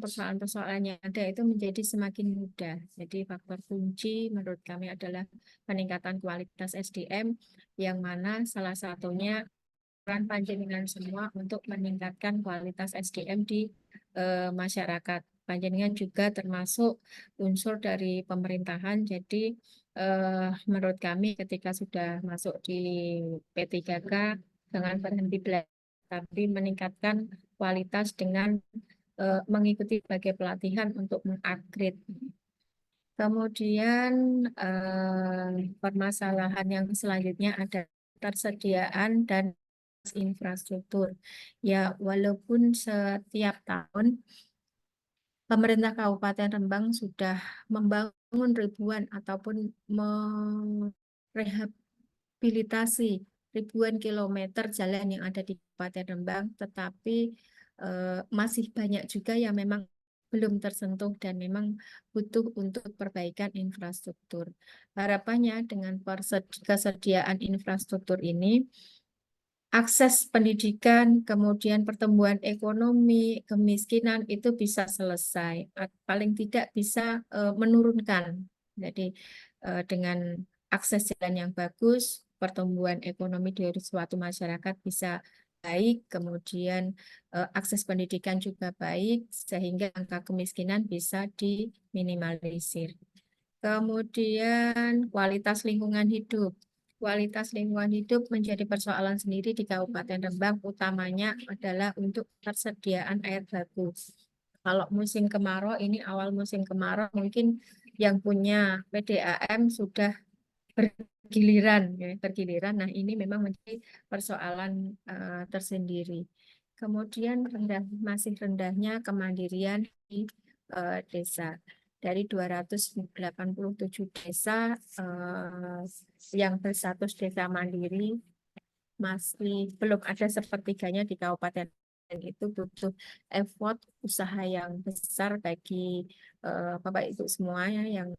persoalan-persoalan yang ada itu menjadi semakin mudah. Jadi faktor kunci menurut kami adalah peningkatan kualitas SDM, yang mana salah satunya peran panjenengan semua untuk meningkatkan kualitas SDM di masyarakat. Panjenengan juga termasuk unsur dari pemerintahan. Jadi menurut kami ketika sudah masuk di P3K, jangan berhenti belajar, tapi meningkatkan kualitas dengan mengikuti berbagai pelatihan untuk mengupgrade. Kemudian permasalahan yang selanjutnya ada ketersediaan dan infrastruktur. Ya, walaupun setiap tahun pemerintah Kabupaten Rembang sudah membangun ribuan ataupun merehabilitasi ribuan kilometer jalan yang ada di Kabupaten Rembang, tetapi masih banyak juga yang memang belum tersentuh dan memang butuh untuk perbaikan infrastruktur. Harapannya dengan kesediaan infrastruktur ini, akses pendidikan, kemudian pertumbuhan ekonomi, kemiskinan itu bisa selesai, paling tidak bisa menurunkan. Jadi dengan akses jalan yang bagus, pertumbuhan ekonomi dari suatu masyarakat bisa baik, kemudian akses pendidikan juga baik, sehingga angka kemiskinan bisa diminimalisir. Kemudian kualitas lingkungan hidup. Kualitas lingkungan hidup menjadi persoalan sendiri di Kabupaten Rembang, utamanya adalah untuk persediaan air baku. Kalau musim kemarau, ini awal musim kemarau, mungkin yang punya PDAM sudah bergiliran. Nah, ini memang menjadi persoalan tersendiri. Kemudian masih rendahnya kemandirian di desa. Dari 287 desa yang berstatus desa mandiri, masih belum ada sepertiganya di kabupaten. Dan itu butuh effort, usaha yang besar bagi Bapak Ibu semuanya yang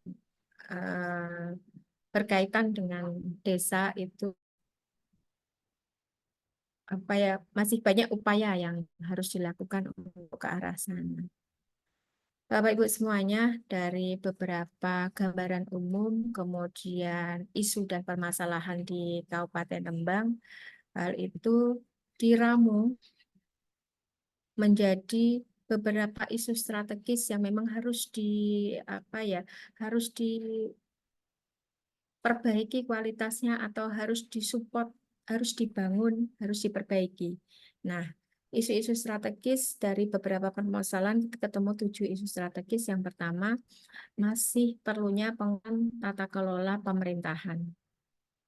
berkaitan dengan desa itu. Masih banyak upaya yang harus dilakukan untuk ke arah sana. Bapak Ibu semuanya, dari beberapa gambaran umum, kemudian isu dan permasalahan di Kabupaten Rembang, hal itu diramu menjadi beberapa isu strategis yang memang harus harus diperbaiki kualitasnya atau harus disupport, harus dibangun, harus diperbaiki. Nah, isu-isu strategis dari beberapa permasalahan ketemu 7 isu strategis. Yang pertama, masih perlunya pengembangan tata kelola pemerintahan.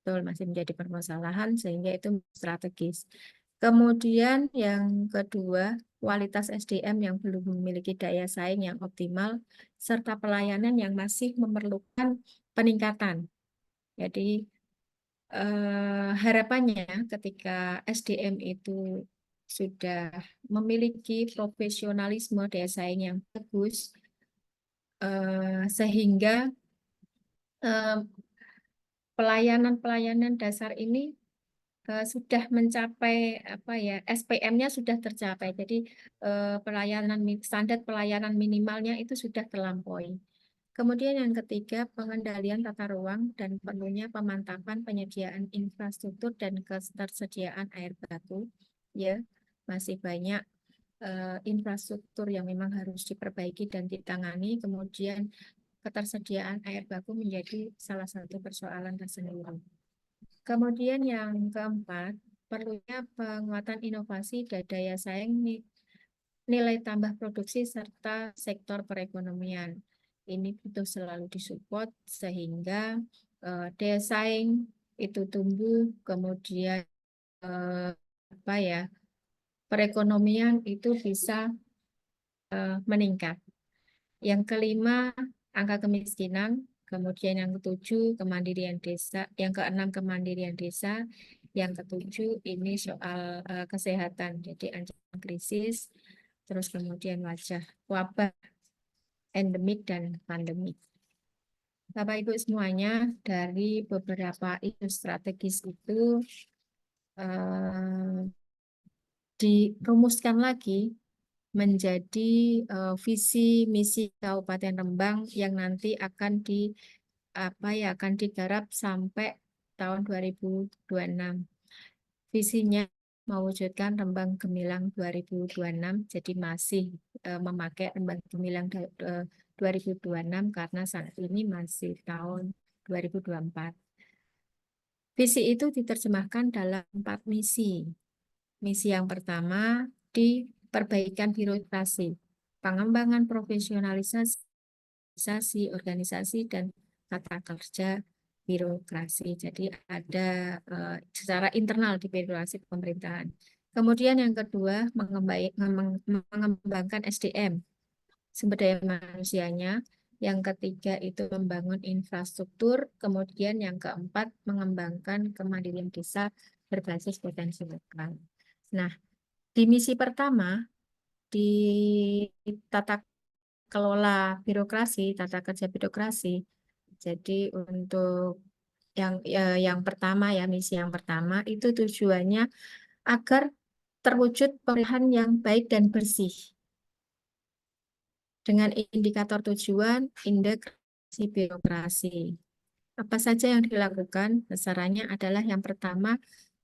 Betul, masih menjadi permasalahan sehingga itu strategis. Kemudian yang kedua, kualitas SDM yang belum memiliki daya saing yang optimal, serta pelayanan yang masih memerlukan peningkatan. Jadi harapannya ketika SDM itu sudah memiliki profesionalisme daya saing yang bagus, sehingga pelayanan-pelayanan dasar ini sudah mencapai SPM-nya sudah tercapai. Jadi standar pelayanan minimalnya itu sudah terlampaui. Kemudian yang ketiga, pengendalian tata ruang dan perlunya pemantapan penyediaan infrastruktur dan ketersediaan air baku. Ya, masih banyak infrastruktur yang memang harus diperbaiki dan ditangani. Kemudian ketersediaan air baku menjadi salah satu persoalan tersendiri. Kemudian yang keempat, perlunya penguatan inovasi dan daya saing nilai tambah produksi serta sektor perekonomian. Ini butuh selalu disupport sehingga daya saing itu tumbuh, kemudian perekonomian itu bisa meningkat. Yang kelima, angka kemiskinan. Kemudian yang ketujuh, kemandirian desa. Yang keenam, kemandirian desa. Yang ketujuh, ini soal kesehatan. Jadi ancaman krisis, terus kemudian wabah, endemik, dan pandemik. Bapak Ibu semuanya, dari beberapa isu strategis itu dirumuskan lagi menjadi visi misi Kabupaten Rembang yang nanti akan digarap sampai tahun 2026. Visinya mewujudkan Rembang Gemilang 2026, jadi masih memakai Rembang Gemilang 2026 karena saat ini masih tahun 2024. Visi itu diterjemahkan dalam 4 misi. Misi yang pertama di perbaikan birokrasi, pengembangan profesionalisasi organisasi dan tata kerja birokrasi. Jadi ada secara internal di birokrasi pemerintahan. Kemudian yang kedua, mengembangkan SDM, sumber daya manusianya. Yang ketiga itu membangun infrastruktur. Kemudian yang keempat, mengembangkan kemandirian desa berbasis potensi lokal. Nah, di misi pertama, di tata kelola birokrasi, tata kerja birokrasi. Jadi untuk yang pertama misi yang pertama itu tujuannya agar terwujud pemerintahan yang baik dan bersih. Dengan indikator tujuan, integrasi birokrasi. Apa saja yang dilakukan? Sasarannya adalah yang pertama,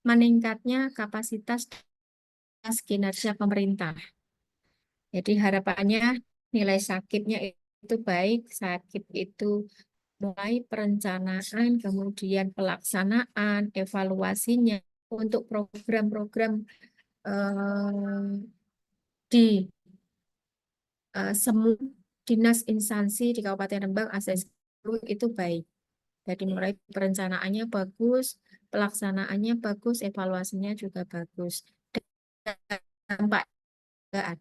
meningkatnya kapasitas kinerja pemerintah. Jadi harapannya nilai sakitnya itu baik, sakit itu mulai perencanaan, kemudian pelaksanaan, evaluasinya untuk program-program di semua dinas instansi di Kabupaten Rembang itu baik. Jadi mulai perencanaannya bagus, pelaksanaannya bagus, evaluasinya juga bagus. Dampak juga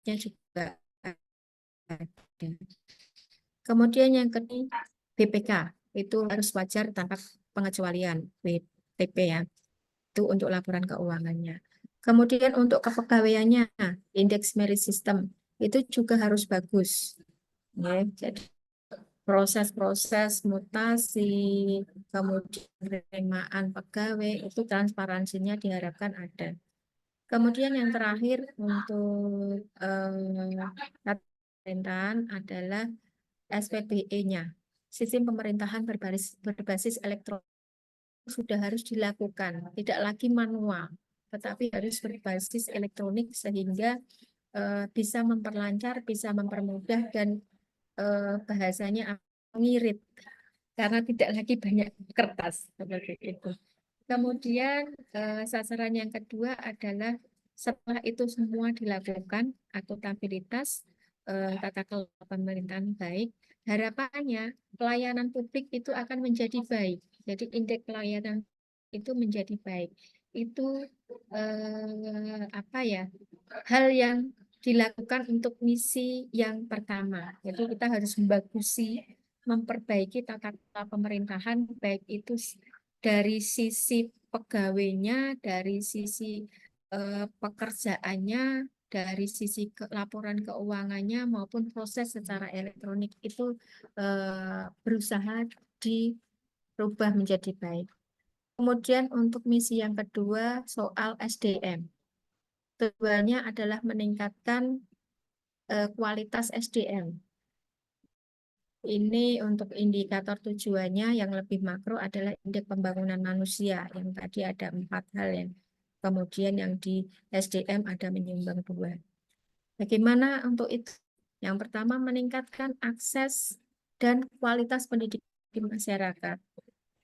juga ada. Kemudian yang ketiga, BPK itu harus wajar tanpa pengecualian, WTP ya. Itu untuk laporan keuangannya. Kemudian untuk kepegawaiannya, indeks merit system itu juga harus bagus. Ya, jadi proses-proses mutasi, kemudian penerimaan pegawai itu transparansinya diharapkan ada. Kemudian yang terakhir untuk pemerintahan adalah SPBE-nya, sistem pemerintahan berbasis elektronik. sudah harus dilakukan, tidak lagi manual, tetapi harus berbasis elektronik sehingga bisa memperlancar, bisa mempermudah, dan bahasanya ngirit karena tidak lagi banyak kertas seperti itu. Kemudian sasaran yang kedua adalah setelah itu semua dilakukan, akuntabilitas, tata kelola pemerintahan baik, harapannya pelayanan publik itu akan menjadi baik. Jadi indeks pelayanan itu menjadi baik. Itu apa ya? Hal yang dilakukan untuk misi yang pertama. Jadi kita harus memperbaiki tata kelola pemerintahan baik itu dari sisi pegawainya, dari sisi pekerjaannya, dari sisi laporan keuangannya maupun proses secara elektronik itu berusaha dirubah menjadi baik. Kemudian untuk misi yang kedua soal SDM. Tujuannya adalah meningkatkan kualitas SDM. Ini untuk indikator tujuannya yang lebih makro adalah indeks pembangunan manusia yang tadi ada 4 hal yang kemudian yang di SDM ada menyumbang 2. Bagaimana untuk itu? Yang pertama meningkatkan akses dan kualitas pendidikan di masyarakat.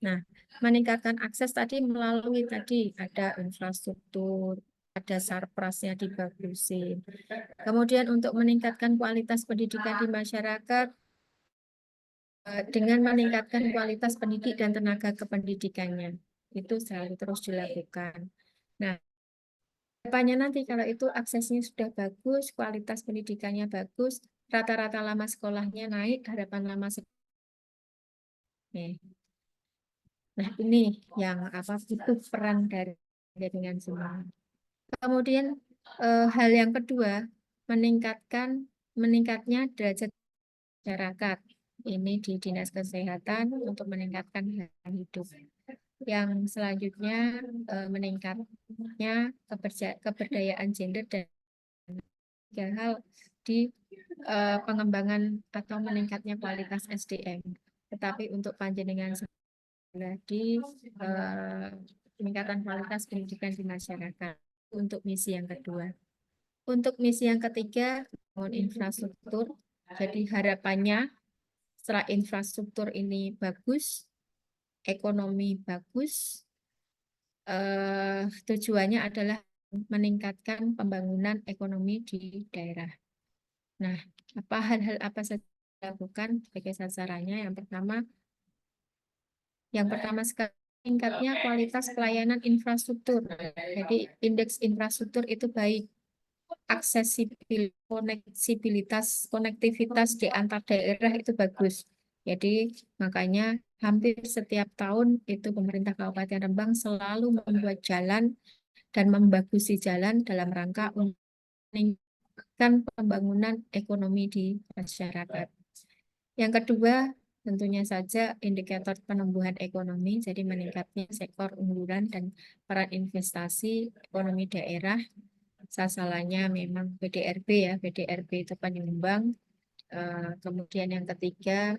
Nah, meningkatkan akses tadi melalui tadi ada infrastruktur, ada sarprasnya dibagusin. Kemudian untuk meningkatkan kualitas pendidikan di masyarakat dengan meningkatkan kualitas pendidik dan tenaga kependidikannya. Itu selalu terus dilakukan. Nah, depannya nanti kalau itu aksesnya sudah bagus, kualitas pendidikannya bagus, rata-rata lama sekolahnya naik, harapan lama sekolah. Nah, ini yang butuh peran dari dengan semua. Kemudian hal yang kedua, meningkatnya derajat masyarakat. Ini di Dinas Kesehatan untuk meningkatkan hak hidup. Yang selanjutnya meningkatnya keberdayaan gender dan 3 hal di pengembangan atau meningkatnya kualitas SDM. Tetapi untuk panjenengan di peningkatan kualitas pendidikan di masyarakat untuk misi yang kedua. Untuk misi yang ketiga, infrastruktur. Jadi harapannya setelah infrastruktur ini bagus, ekonomi bagus, tujuannya adalah meningkatkan pembangunan ekonomi di daerah. Nah, hal-hal apa saja dilakukan sebagai sasarannya? Yang pertama sekali tingkatnya kualitas pelayanan infrastruktur. Jadi indeks infrastruktur itu baik, konektivitas di antar daerah itu bagus. Jadi makanya hampir setiap tahun itu pemerintah Kabupaten Rembang selalu membuat jalan dan membagusi jalan dalam rangka meningkatkan pembangunan ekonomi di masyarakat. Yang kedua, tentunya saja indikator penumbuhan ekonomi, jadi meningkatnya sektor unggulan dan peran investasi ekonomi daerah. Sasarannya memang PDRB ya, PDRB itu penyumbang. Kemudian yang ketiga,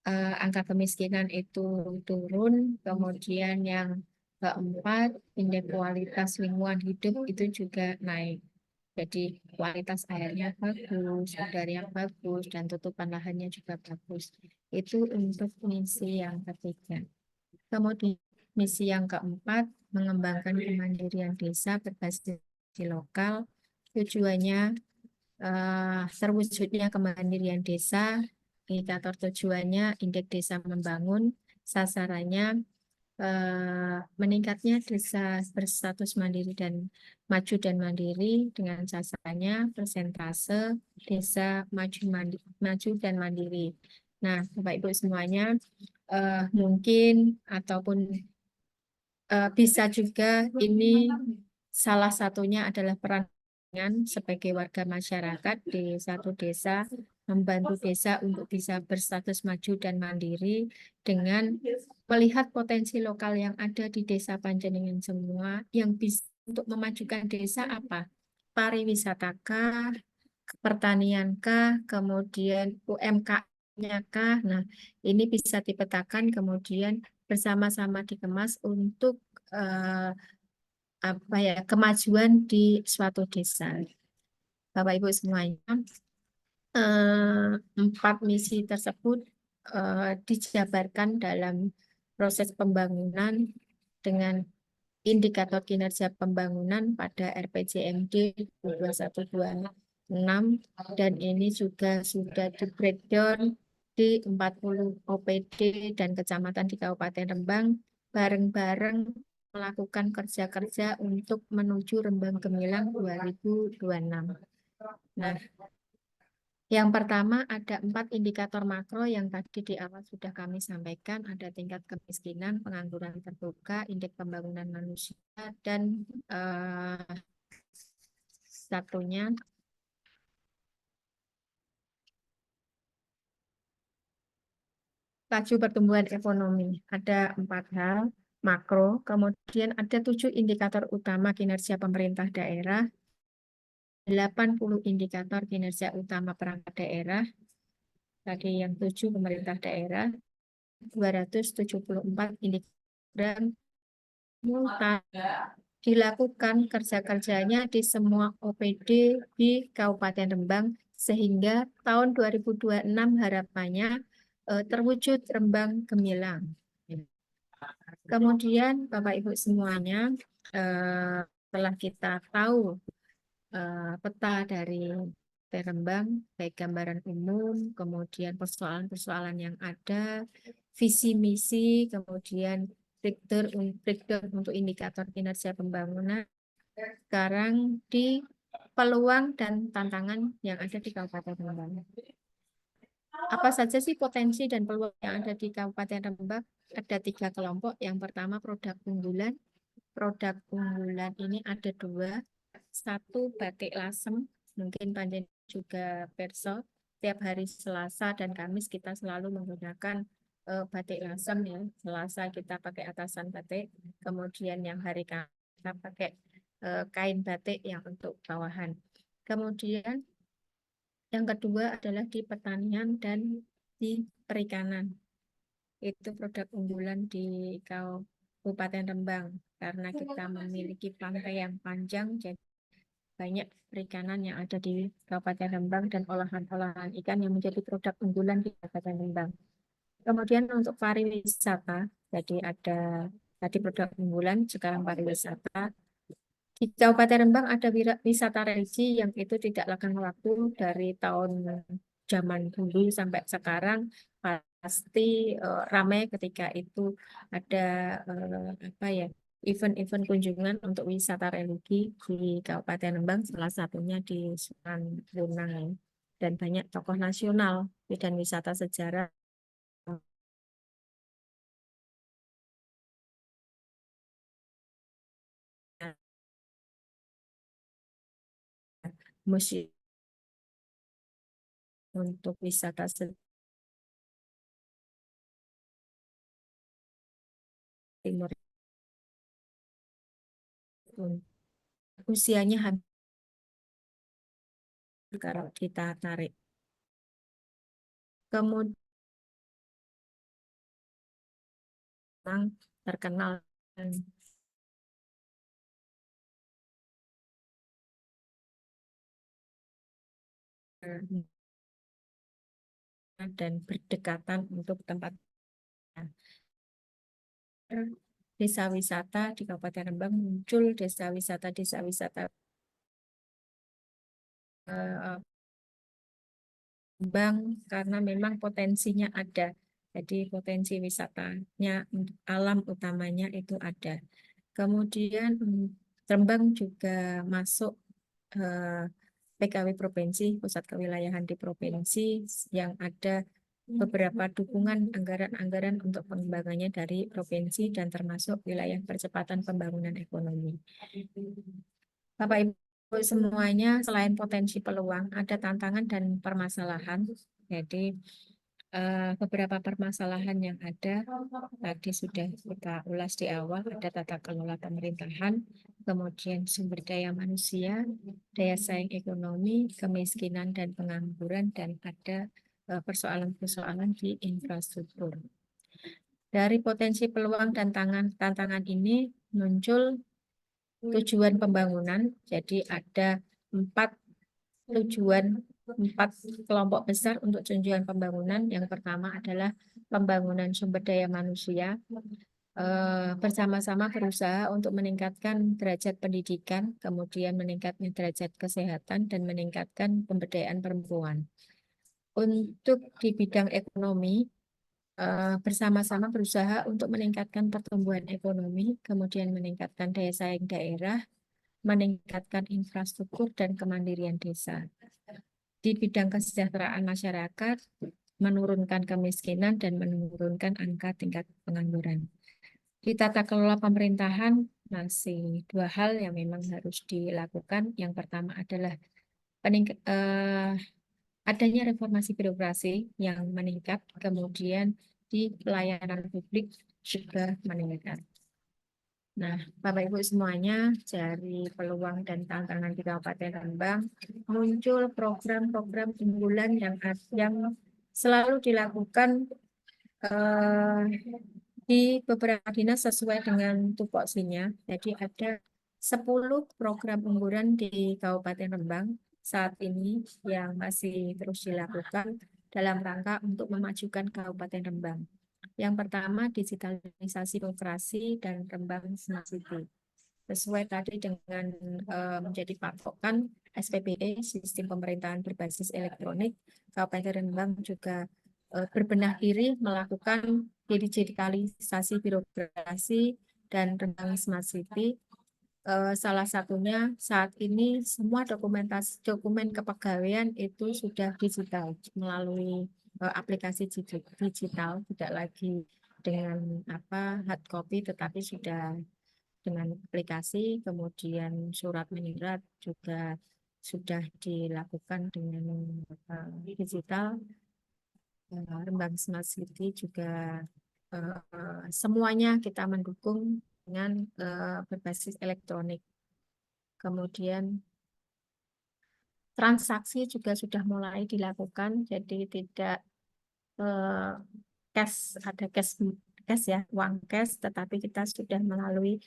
angka kemiskinan itu turun. Kemudian yang keempat, indeks kualitas lingkungan hidup itu juga naik. Jadi kualitas airnya bagus, udaranya bagus, dan tutupan lahannya juga bagus. Itu untuk misi yang ketiga. Kemudian misi yang keempat, mengembangkan kemandirian desa berbasis lokal. Tujuannya terwujudnya kemandirian desa, indikator tujuannya indeks desa membangun, sasarannya meningkatnya desa berstatus mandiri dan maju dan mandiri dengan sasarannya persentase desa maju dan mandiri. Nah, Bapak Ibu semuanya mungkin ataupun bisa juga ini salah satunya adalah peran sebagai warga masyarakat di satu desa, membantu desa untuk bisa berstatus maju dan mandiri dengan melihat potensi lokal yang ada di desa panjenengan semua yang bisa untuk memajukan desa apa? Pariwisata kah, pertanian kah, kemudian UMKM kah? Nah, ini bisa dipetakan kemudian bersama-sama dikemas untuk kemajuan di suatu desa. Bapak Ibu semuanya, 4 misi tersebut dijabarkan dalam proses pembangunan dengan indikator kinerja pembangunan pada RPJMD 2126 dan ini juga sudah di breakdown di 40 OPD dan kecamatan di Kabupaten Rembang bareng-bareng melakukan kerja-kerja untuk menuju Rembang Gemilang 2026. Nah, yang pertama ada 4 indikator makro yang tadi di awal sudah kami sampaikan, ada tingkat kemiskinan, pengangguran terbuka, indeks pembangunan manusia, dan satunya laju pertumbuhan ekonomi. Ada 4 hal makro, kemudian ada 7 indikator utama kinerja pemerintah daerah, 80 indikator kinerja utama perangkat daerah, tadi yang 7 pemerintah daerah, 274 indikator dilakukan kerja-kerjanya di semua OPD di Kabupaten Rembang sehingga tahun 2026 harapannya terwujud Rembang Gemilang. Kemudian Bapak Ibu semuanya, setelah kita tahu peta dari Rembang, baik gambaran umum, kemudian persoalan-persoalan yang ada, visi misi, kemudian breakdown untuk indikator kinerja pembangunan. Sekarang di peluang dan tantangan yang ada di Kabupaten Rembang. Apa saja sih potensi dan peluang yang ada di Kabupaten Rembang? Ada 3 kelompok. Yang pertama produk unggulan. Produk unggulan ini ada 2. Satu batik lasem, mungkin panjen juga perso. Tiap hari Selasa dan Kamis kita selalu menggunakan batik lasem ya. Selasa kita pakai atasan batik, kemudian yang hari Kamis kita pakai kain batik yang untuk bawahan. Kemudian yang kedua adalah di pertanian dan di perikanan. Itu produk unggulan di Kabupaten Rembang karena kita memiliki pantai yang panjang, jadi banyak perikanan yang ada di Kabupaten Rembang dan olahan-olahan ikan yang menjadi produk unggulan di Kabupaten Rembang. Kemudian untuk pariwisata, jadi ada tadi produk unggulan, sekarang pariwisata. Di Kabupaten Rembang ada wisata religi yang itu tidak lekang waktu dari tahun zaman dulu sampai sekarang pasti ramai ketika itu ada event-event kunjungan untuk wisata religi di Kabupaten Rembang, salah satunya di Sunan Bonang dan banyak tokoh nasional dan wisata sejarah. Museum untuk wisata timur usianya hampir kalau kita tarik. Kemudian terkenal dan berdekatan untuk tempat desa wisata di Kabupaten Rembang muncul desa wisata Rembang karena memang potensinya ada. Jadi potensi wisatanya alam utamanya itu ada. Kemudian Rembang juga masuk PKW provinsi, pusat kewilayahan di provinsi yang ada beberapa dukungan anggaran-anggaran untuk pengembangannya dari provinsi dan termasuk wilayah percepatan pembangunan ekonomi. Bapak Ibu semuanya, selain potensi peluang, ada tantangan dan permasalahan. Jadi beberapa permasalahan yang ada tadi sudah kita ulas di awal, ada tata kelola pemerintahan, kemudian sumber daya manusia, daya saing ekonomi, kemiskinan dan pengangguran, dan ada persoalan-persoalan di infrastruktur. Dari potensi peluang dan tantangan ini muncul tujuan pembangunan. Jadi ada 4 kelompok besar untuk tujuan pembangunan. Yang pertama adalah pembangunan sumber daya manusia. Bersama-sama berusaha untuk meningkatkan derajat pendidikan, kemudian meningkatkan derajat kesehatan, dan meningkatkan pemberdayaan perempuan. Untuk di bidang ekonomi, bersama-sama berusaha untuk meningkatkan pertumbuhan ekonomi, kemudian meningkatkan daya saing daerah, meningkatkan infrastruktur dan kemandirian desa. Di bidang kesejahteraan masyarakat, menurunkan kemiskinan dan menurunkan angka tingkat pengangguran. Di tata kelola pemerintahan, masih 2 hal yang memang harus dilakukan. Yang pertama adalah adanya reformasi birokrasi yang meningkat, kemudian di pelayanan publik juga meningkat. Nah, Bapak Ibu semuanya, dari peluang dan tantangan di Kabupaten Rembang, muncul program-program unggulan yang selalu dilakukan di beberapa dinas sesuai dengan tupoksinya. Jadi ada 10 program unggulan di Kabupaten Rembang saat ini yang masih terus dilakukan dalam rangka untuk memajukan Kabupaten Rembang. Yang pertama, digitalisasi birokrasi dan Rembang Smart City. Sesuai tadi dengan menjadi patokan SPBE, Sistem Pemerintahan Berbasis Elektronik, Kabupaten Rembang juga berbenah diri melakukan digitalisasi birokrasi dan Rembang Smart City. Salah satunya saat ini semua dokumen kepegawaian itu sudah digital melalui aplikasi digital, tidak lagi dengan hard copy, tetapi sudah dengan aplikasi. Kemudian surat menyurat juga sudah dilakukan dengan digital. Rembang Smart City juga semuanya kita mendukung dengan berbasis elektronik. Kemudian transaksi juga sudah mulai dilakukan, jadi tidak ada cash ya, uang cash, tetapi kita sudah melalui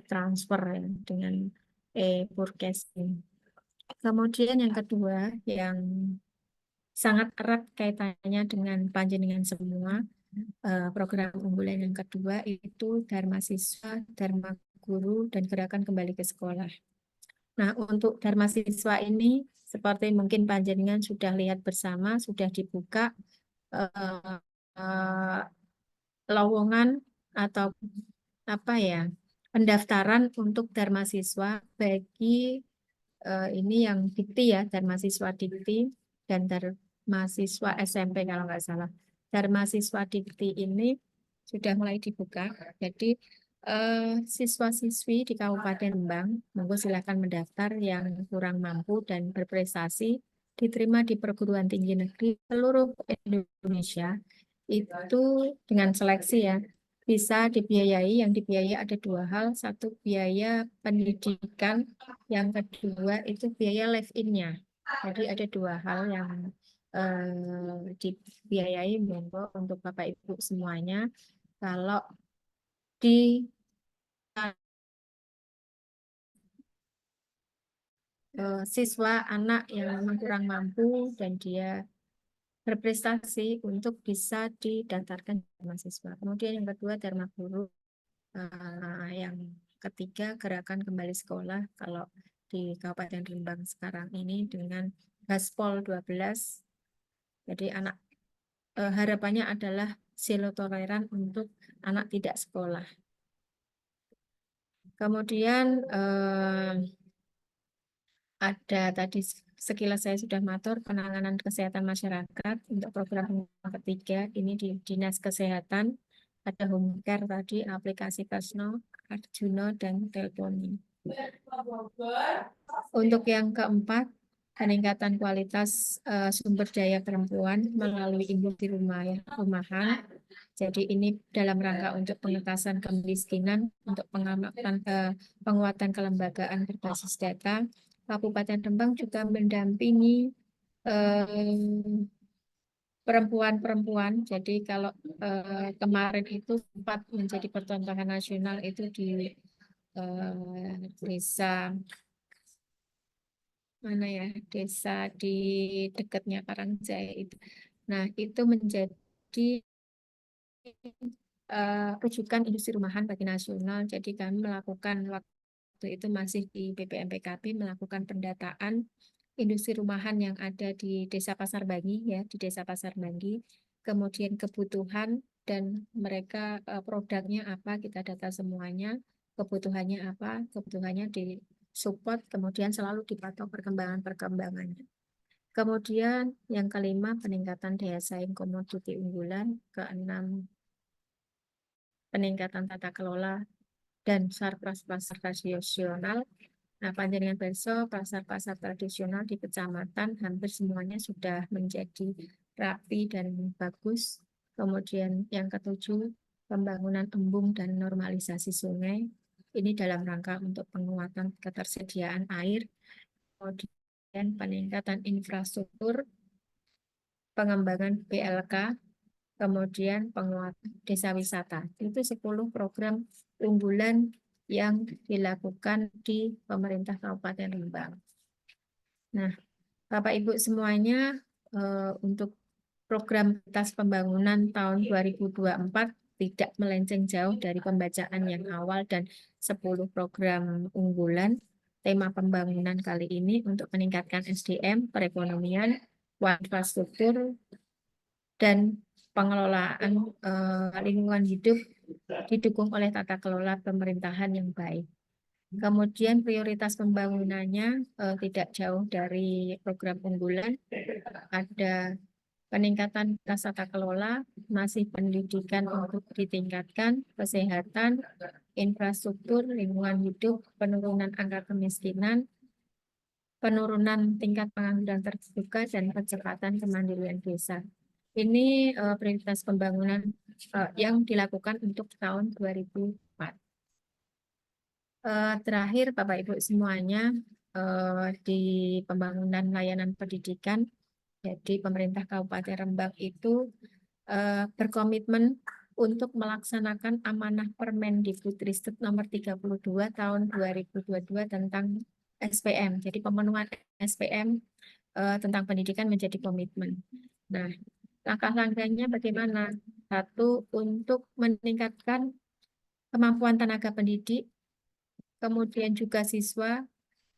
transfer ya, dengan e-forecasting. Kemudian yang kedua yang sangat erat kaitannya dengan panjenengan semua, program unggulan yang kedua itu Dharma Siswa, Dharma Guru, dan Gerakan Kembali ke Sekolah. Nah, untuk Dharma Siswa ini, seperti mungkin panjenengan sudah lihat bersama, sudah dibuka lowongan atau pendaftaran untuk Dharma Siswa bagi ini yang dikti ya, Dharma Siswa dikti dan Dharma Siswa SMP kalau nggak salah. Dharma Siswa dikti ini sudah mulai dibuka, jadi siswa-siswi di Kabupaten Rembang, monggo silakan mendaftar yang kurang mampu dan berprestasi, diterima di perguruan tinggi negeri seluruh Indonesia, itu dengan seleksi ya, bisa dibiayai. Yang dibiayai ada 2 hal, satu biaya pendidikan, yang kedua itu biaya live-in-nya. Jadi ada 2 hal yang dibiayai. Monggo untuk Bapak Ibu semuanya, kalau di siswa anak yang memang kurang mampu dan dia berprestasi untuk bisa didaftarkan Dharma Siswa. Kemudian yang kedua Dharma Guru, yang ketiga Gerakan Kembali Sekolah. Kalau di Kabupaten Rembang sekarang ini dengan Gaspol 12, jadi anak harapannya adalah zero toleran untuk anak tidak sekolah. Kemudian ada tadi sekilas saya sudah matur penanganan kesehatan masyarakat untuk program yang ketiga ini di Dinas Kesehatan, ada home care tadi, aplikasi Kasno, Arjuno, dan Telponi. Untuk yang keempat, peningkatan kualitas sumber daya perempuan melalui ibu di rumahan. Jadi ini dalam rangka untuk pengentasan kemiskinan, untuk penguatan kelembagaan berbasis data. Kabupaten Rembang juga mendampingi perempuan-perempuan. Jadi kalau kemarin itu sempat menjadi pertontonan nasional itu di desa mana ya, desa di dekatnya Karangjaya itu. Nah, itu menjadi rujukan industri rumahan bagi nasional. Jadi kami melakukan waktu itu masih di BPMPKB melakukan pendataan industri rumahan yang ada di Desa Pasar Bangi ya, di Desa Pasar Bangi. Kemudian kebutuhan dan mereka produknya apa, kita data semuanya, kebutuhannya apa, kebutuhannya disupport, kemudian selalu dipantau perkembangan-perkembangannya. Kemudian yang kelima, peningkatan daya saing komoditi unggulan. Keenam, peningkatan tata kelola dan sarpras pasar tradisional. Nah, panjenengan besok pasar-pasar tradisional di kecamatan hampir semuanya sudah menjadi rapi dan bagus. Kemudian yang ketujuh, pembangunan embung dan normalisasi sungai. Ini dalam rangka untuk penguatan ketersediaan air. Kemudian peningkatan infrastruktur, pengembangan PLK, kemudian penguatan desa wisata. Itu 10 program unggulan yang dilakukan di pemerintah Kabupaten Rembang. Nah, Bapak Ibu semuanya, untuk program prioritas pembangunan tahun 2024 tidak melenceng jauh dari pembacaan yang awal dan 10 program unggulan. Tema pembangunan kali ini untuk meningkatkan SDM, perekonomian, infrastruktur, dan pengelolaan lingkungan hidup didukung oleh tata kelola pemerintahan yang baik. Kemudian prioritas pembangunannya tidak jauh dari program unggulan, ada peningkatan tata kelola, masih pendidikan untuk ditingkatkan, kesehatan, infrastruktur, lingkungan hidup, penurunan angka kemiskinan, penurunan tingkat pengangguran terbuka, dan percepatan kemandirian desa. Ini prioritas pembangunan yang dilakukan untuk tahun 2004. Terakhir, Bapak Ibu semuanya, di pembangunan layanan pendidikan, jadi pemerintah Kabupaten Rembang itu berkomitmen untuk melaksanakan amanah Permendikbudristek nomor 32 tahun 2022 tentang SPM. Jadi pemenuhan SPM tentang pendidikan menjadi komitmen. Nah, langkah-langkahnya bagaimana? Satu, untuk meningkatkan kemampuan tenaga pendidik, kemudian juga siswa,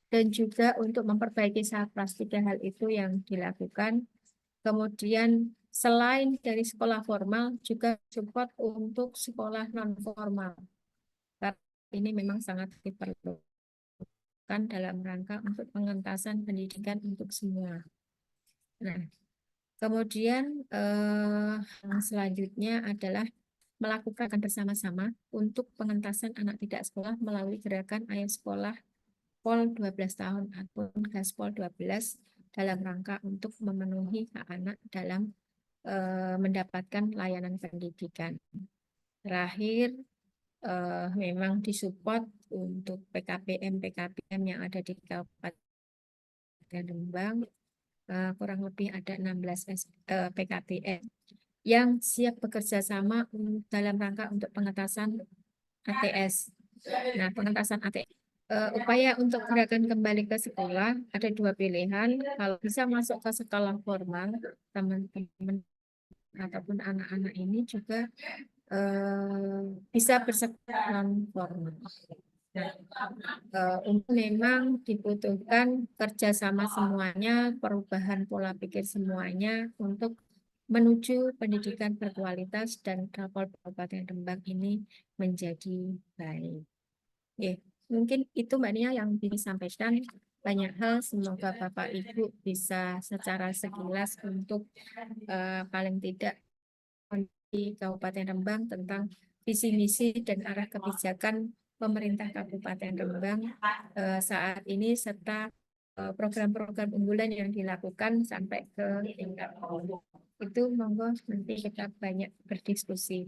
dan juga untuk memperbaiki sarpras. 3 hal itu yang dilakukan. Kemudian selain dari sekolah formal, juga support untuk sekolah non-formal. Karena ini memang sangat diperlukan dalam rangka untuk pengentasan pendidikan untuk semua. Nah, kemudian yang selanjutnya adalah melakukan bersama-sama untuk pengentasan anak tidak sekolah melalui gerakan Ayo Sekolah POL 12 tahun ataupun Gaspol 12 dalam rangka untuk memenuhi hak anak dalam mendapatkan layanan pendidikan. Terakhir, memang disupport untuk PKPM yang ada di Kabupaten Rembang, kurang lebih ada 16 PKPM yang siap bekerja sama dalam rangka untuk pengentasan ATS. Nah, pengentasan ATS, upaya untuk gerakan kembali ke sekolah ada 2 pilihan. Kalau bisa masuk ke sekolah formal, teman-teman ataupun anak-anak ini juga bisa bersekolah non formal. Memang dibutuhkan kerjasama semuanya, perubahan pola pikir semuanya untuk menuju pendidikan berkualitas dan Kabupaten Rembang ini menjadi baik. Mungkin itu Mbak Nia yang disampaikan. Banyak hal, semoga Bapak Ibu bisa secara sekilas untuk paling tidak di Kabupaten Rembang tentang visi misi dan arah kebijakan pemerintah Kabupaten Rembang saat ini serta program-program unggulan yang dilakukan sampai ke tingkat itu. Monggo nanti kita banyak berdiskusi.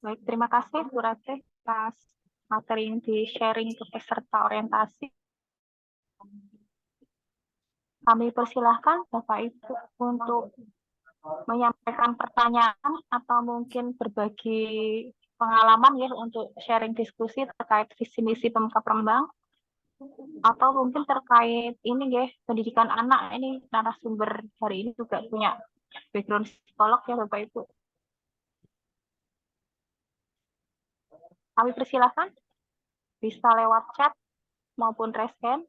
Baik, terima kasih Bu Ratih atas materi yang di-sharing ke peserta orientasi. Kami persilahkan Bapak Ibu untuk menyampaikan pertanyaan atau mungkin berbagi pengalaman ya untuk sharing diskusi terkait visi misi Pemkab Rembang atau mungkin terkait ini ya pendidikan anak. Ini narasumber hari ini juga punya background psikolog ya Bapak Ibu. Kami persilahkan bisa lewat chat maupun raise hand,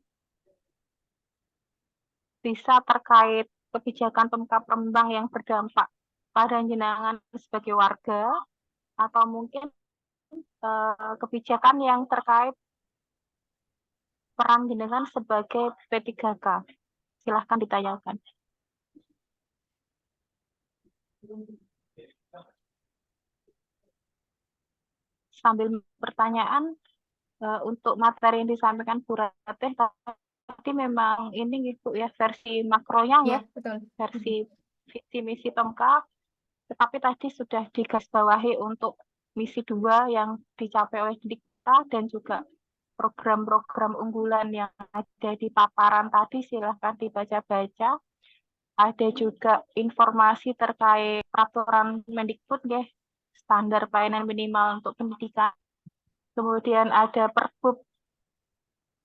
bisa terkait kebijakan Pemkab Rembang yang berdampak pada jenengan sebagai warga, atau mungkin kebijakan yang terkait peran jenengan sebagai P3K. Silahkan ditanyakan. Sambil pertanyaan, untuk materi yang disampaikan Bu Ratih tadi memang ini gitu ya versi makronya ya, Ya, betul. versi visi misi Pemkab, tetapi tadi sudah digarisbawahi untuk misi 2 yang dicapai oleh kita dan juga program-program unggulan yang ada di paparan tadi, silahkan dibaca-baca. Ada juga informasi terkait peraturan Mendikbud ya, standar pelayanan minimal untuk pendidikan. Kemudian ada Pergub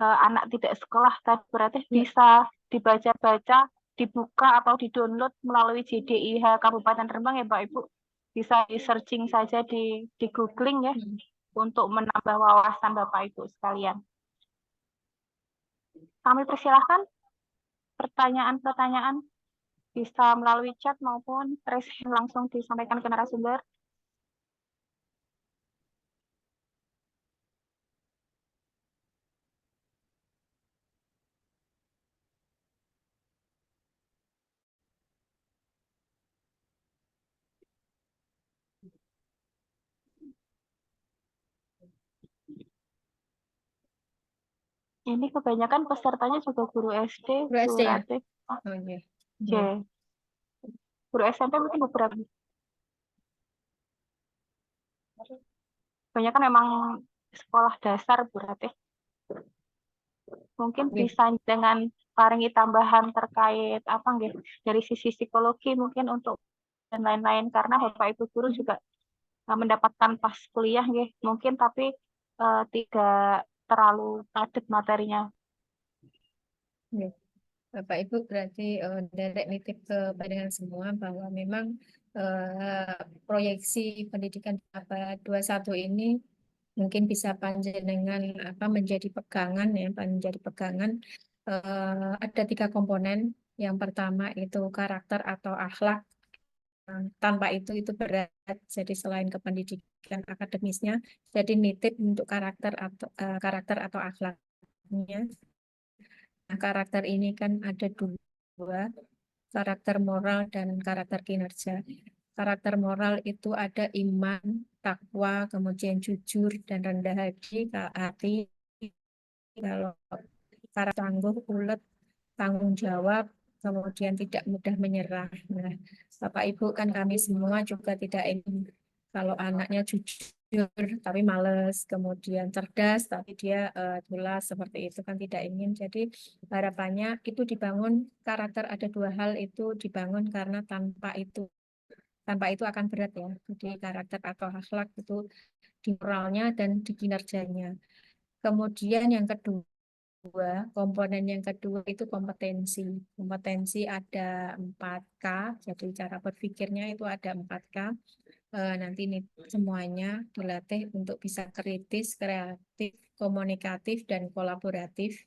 anak tidak sekolah tadi, berarti bisa dibaca-baca, dibuka atau di-download melalui JDIH Kabupaten Rembang ya Pak Ibu. Bisa di-searching saja di googling ya, untuk menambah wawasan Bapak Ibu sekalian. Kami persilahkan pertanyaan-pertanyaan bisa melalui chat maupun raise hand langsung disampaikan ke narasumber. Ini kebanyakan pesertanya juga guru SD, Guru SD ya? Ratih. Oh, iya. J. Guru SMP mungkin beberapa. Kebanyakan memang sekolah dasar Bu Ratih. Mungkin Iya. bisa dengan paringi tambahan terkait apa nggih dari sisi psikologi mungkin untuk dan lain-lain, karena Bapak Ibu guru juga mendapatkan pas kuliah nggih mungkin, tapi tidak terlalu padat materinya. Iya. Bapak Ibu berarti derek nitip ke pandangan semua bahwa memang proyeksi pendidikan abad 21 ini mungkin bisa panjenengan apa menjadi pegangan ya, menjadi pegangan. Ada 3 komponen. Yang pertama itu karakter atau akhlak. Tanpa itu berat. Jadi selain kependidikan akademisnya, jadi nitip untuk karakter atau akhlaknya. Nah, karakter ini kan ada 2, karakter moral dan karakter kinerja. Karakter moral itu ada iman, takwa, kemudian jujur dan rendah hati. Kalau karakter tangguh, ulet, tanggung jawab, kemudian tidak mudah menyerah. Nah, Bapak Ibu kan kami semua juga tidak ingin kalau anaknya jujur tapi males, kemudian cerdas tapi dia tulas, seperti itu kan tidak ingin. Jadi harapannya itu dibangun karakter, ada 2 hal itu dibangun karena tanpa itu akan berat ya. Jadi karakter atau akhlak itu di moralnya dan di kinerjanya. Kemudian yang kedua, komponen yang kedua itu kompetensi. Kompetensi ada 4K, jadi cara berpikirnya itu ada 4K. Nanti ini semuanya dilatih untuk bisa kritis, kreatif, komunikatif, dan kolaboratif.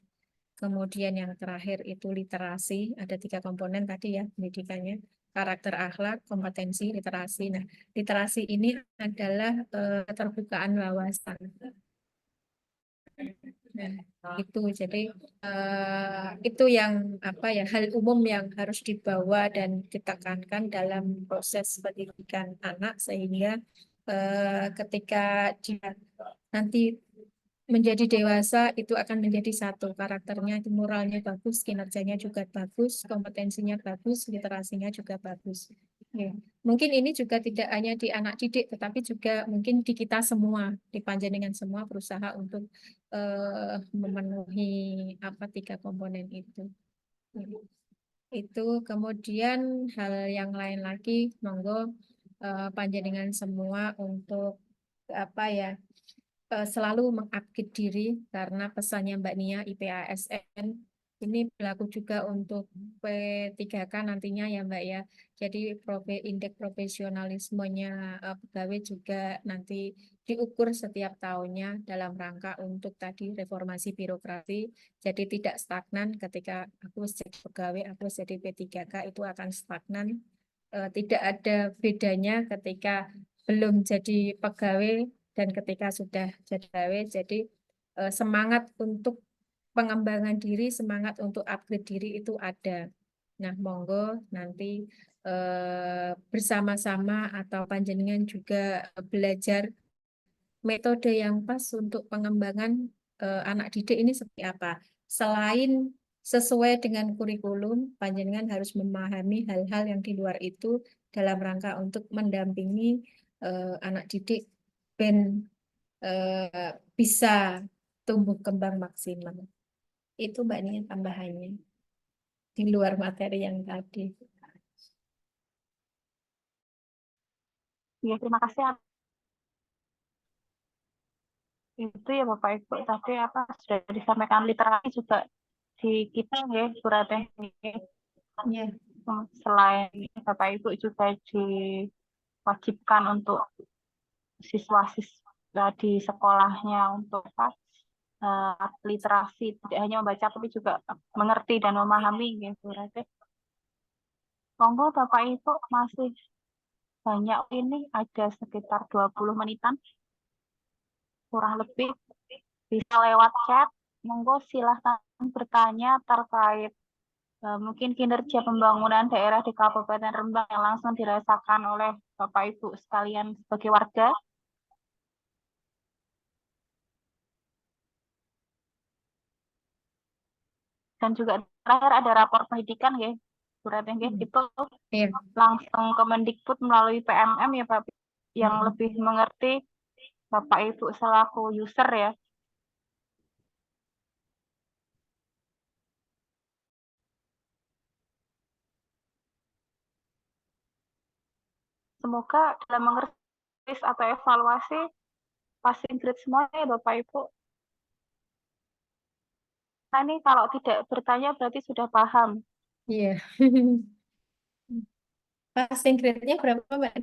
Kemudian yang terakhir itu literasi, ada 3 komponen tadi ya pendidikannya, karakter, akhlak, kompetensi, literasi. Nah, literasi ini adalah keterbukaan wawasan. Nah, itu jadi itu yang apa ya, hal umum yang harus dibawa dan ditekankan dalam proses pendidikan anak, sehingga ketika dia nanti menjadi dewasa itu akan menjadi satu, karakternya, moralnya bagus, kinerjanya juga bagus, kompetensinya bagus, literasinya juga bagus. Ya. Mungkin ini juga tidak hanya di anak didik, tetapi juga mungkin di kita semua, di panjenengan semua berusaha untuk memenuhi 3 komponen itu. Itu kemudian hal yang lain lagi, monggo panjenengan semua untuk apa ya, selalu mengupgrade diri karena pesannya Mbak Nia IPASN ini berlaku juga untuk P3K nantinya ya Mbak ya. Jadi indeks profesionalismenya pegawai juga nanti diukur setiap tahunnya dalam rangka untuk tadi reformasi birokrasi. Jadi tidak stagnan ketika aku jadi pegawai, aku jadi P3K itu akan stagnan. Tidak ada bedanya ketika belum jadi pegawai dan ketika sudah jadi pegawai. Jadi semangat untuk pengembangan diri, semangat untuk upgrade diri itu ada. Nah, monggo nanti bersama-sama atau panjenengan juga belajar metode yang pas untuk pengembangan anak didik ini seperti apa. Selain sesuai dengan kurikulum, panjenengan harus memahami hal-hal yang di luar itu dalam rangka untuk mendampingi anak didik ben bisa tumbuh kembang maksimal. Itu Mbak Nia tambahannya di luar materi yang tadi. Ya, terima kasih. Itu ya Bapak Ibu, tapi apa sudah disampaikan literasi juga di kita ya, Bu Ratih. Ya, Selain Bapak Ibu juga diwajibkan untuk siswa-siswa di sekolahnya untuk literasi, tidak hanya membaca tapi juga mengerti dan memahami gitu berarti. Monggo Bapak Ibu masih banyak ini, ada sekitar 20 menitan kurang lebih, bisa lewat chat. Monggo silahkan bertanya terkait mungkin kinerja pembangunan daerah di Kabupaten Rembang yang langsung dirasakan oleh Bapak Ibu sekalian sebagai warga. Dan juga terakhir ada rapor pendidikan ya, Bu Ratih, itu iya. langsung ke Mendikbud melalui PMM ya Pak, yang lebih mengerti Bapak Ibu selaku user ya. Semoga dalam mengerti atau evaluasi passing grade semua ya Bapak Ibu. Nah ini kalau tidak bertanya berarti sudah paham. Iya. Passing grade-nya berapa Mbak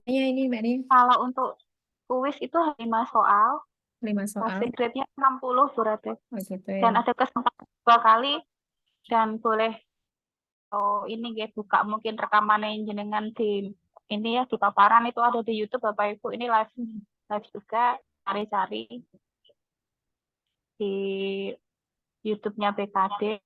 Nia ini Mbak Nia? Kalau untuk kuis itu 5 soal, 5 soal. passing grade-nya 60 berarti. Oh gitu Dan ya. ada kesempatan 2 kali dan boleh ini ya buka mungkin rekaman jenengan di ini ya di paparan itu ada di YouTube Bapak Ibu, ini live juga, cari-cari di YouTube-nya BKD.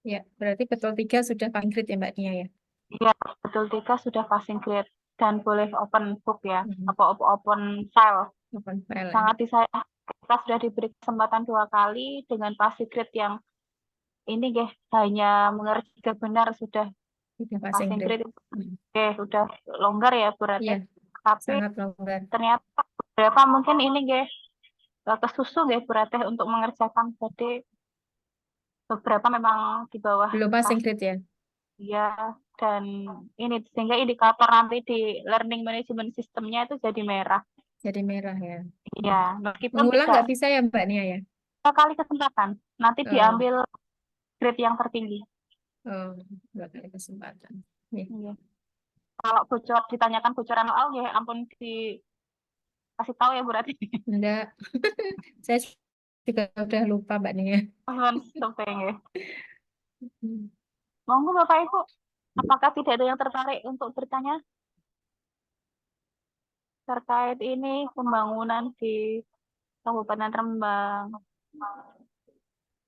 Ya, berarti betul 3 sudah passing grade ya Mbak Nia ya? Iya, betul 3 sudah passing grade dan boleh open book ya, apa open file. Open file ya. Sangat disayang kita sudah diberi kesempatan 2 kali dengan passing grade yang ini ya hanya mengerti benar sudah Passing passing grade. grade. Sudah longgar ya berarti. Iya, Tapi sangat longgar. ternyata beberapa mungkin ini kesusu berarti untuk mengerjakan, jadi beberapa memang di bawah Belum passing grade ya? ya, dan ini sehingga indikator nanti di learning management systemnya itu jadi merah. Jadi merah ya. Iya, meskipun Mengulang tidak nggak bisa ya Mbak Nia ya? 2 kali kesempatan, nanti Oh. diambil grade yang tertinggi. Oh, 2 kali kesempatan. Iya. Kalau bocor ditanyakan bocoran soal ya ampun dikasih tahu ya berarti. Enggak. Saya juga udah lupa Mbak Nia. ya. Monggo Bapak Ibu, apakah tidak ada yang tertarik untuk bertanya terkait ini pembangunan di Kabupaten Rembang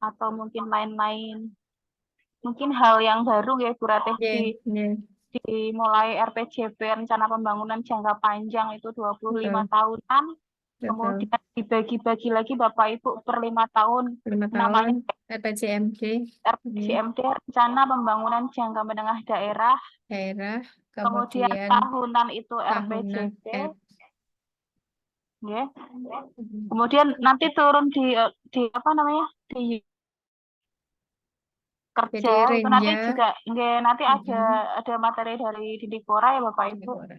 atau mungkin lain-lain, mungkin hal yang baru ya Bu Ratih dimulai RPJP rencana pembangunan jangka panjang itu 25 tahunan. Kemudian dibagi-bagi lagi Bapak Ibu per 5 tahun. 5 namanya tahun RPJMD. RPJMD rencana pembangunan jangka menengah daerah. Kemudian tahunan itu RPJP. Ya. Kemudian nanti turun di apa namanya? Di kerja itu nanti Renja, juga nggih, nanti mm-mm, ada materi dari Didikora ya Bapak Ibu. Didikora.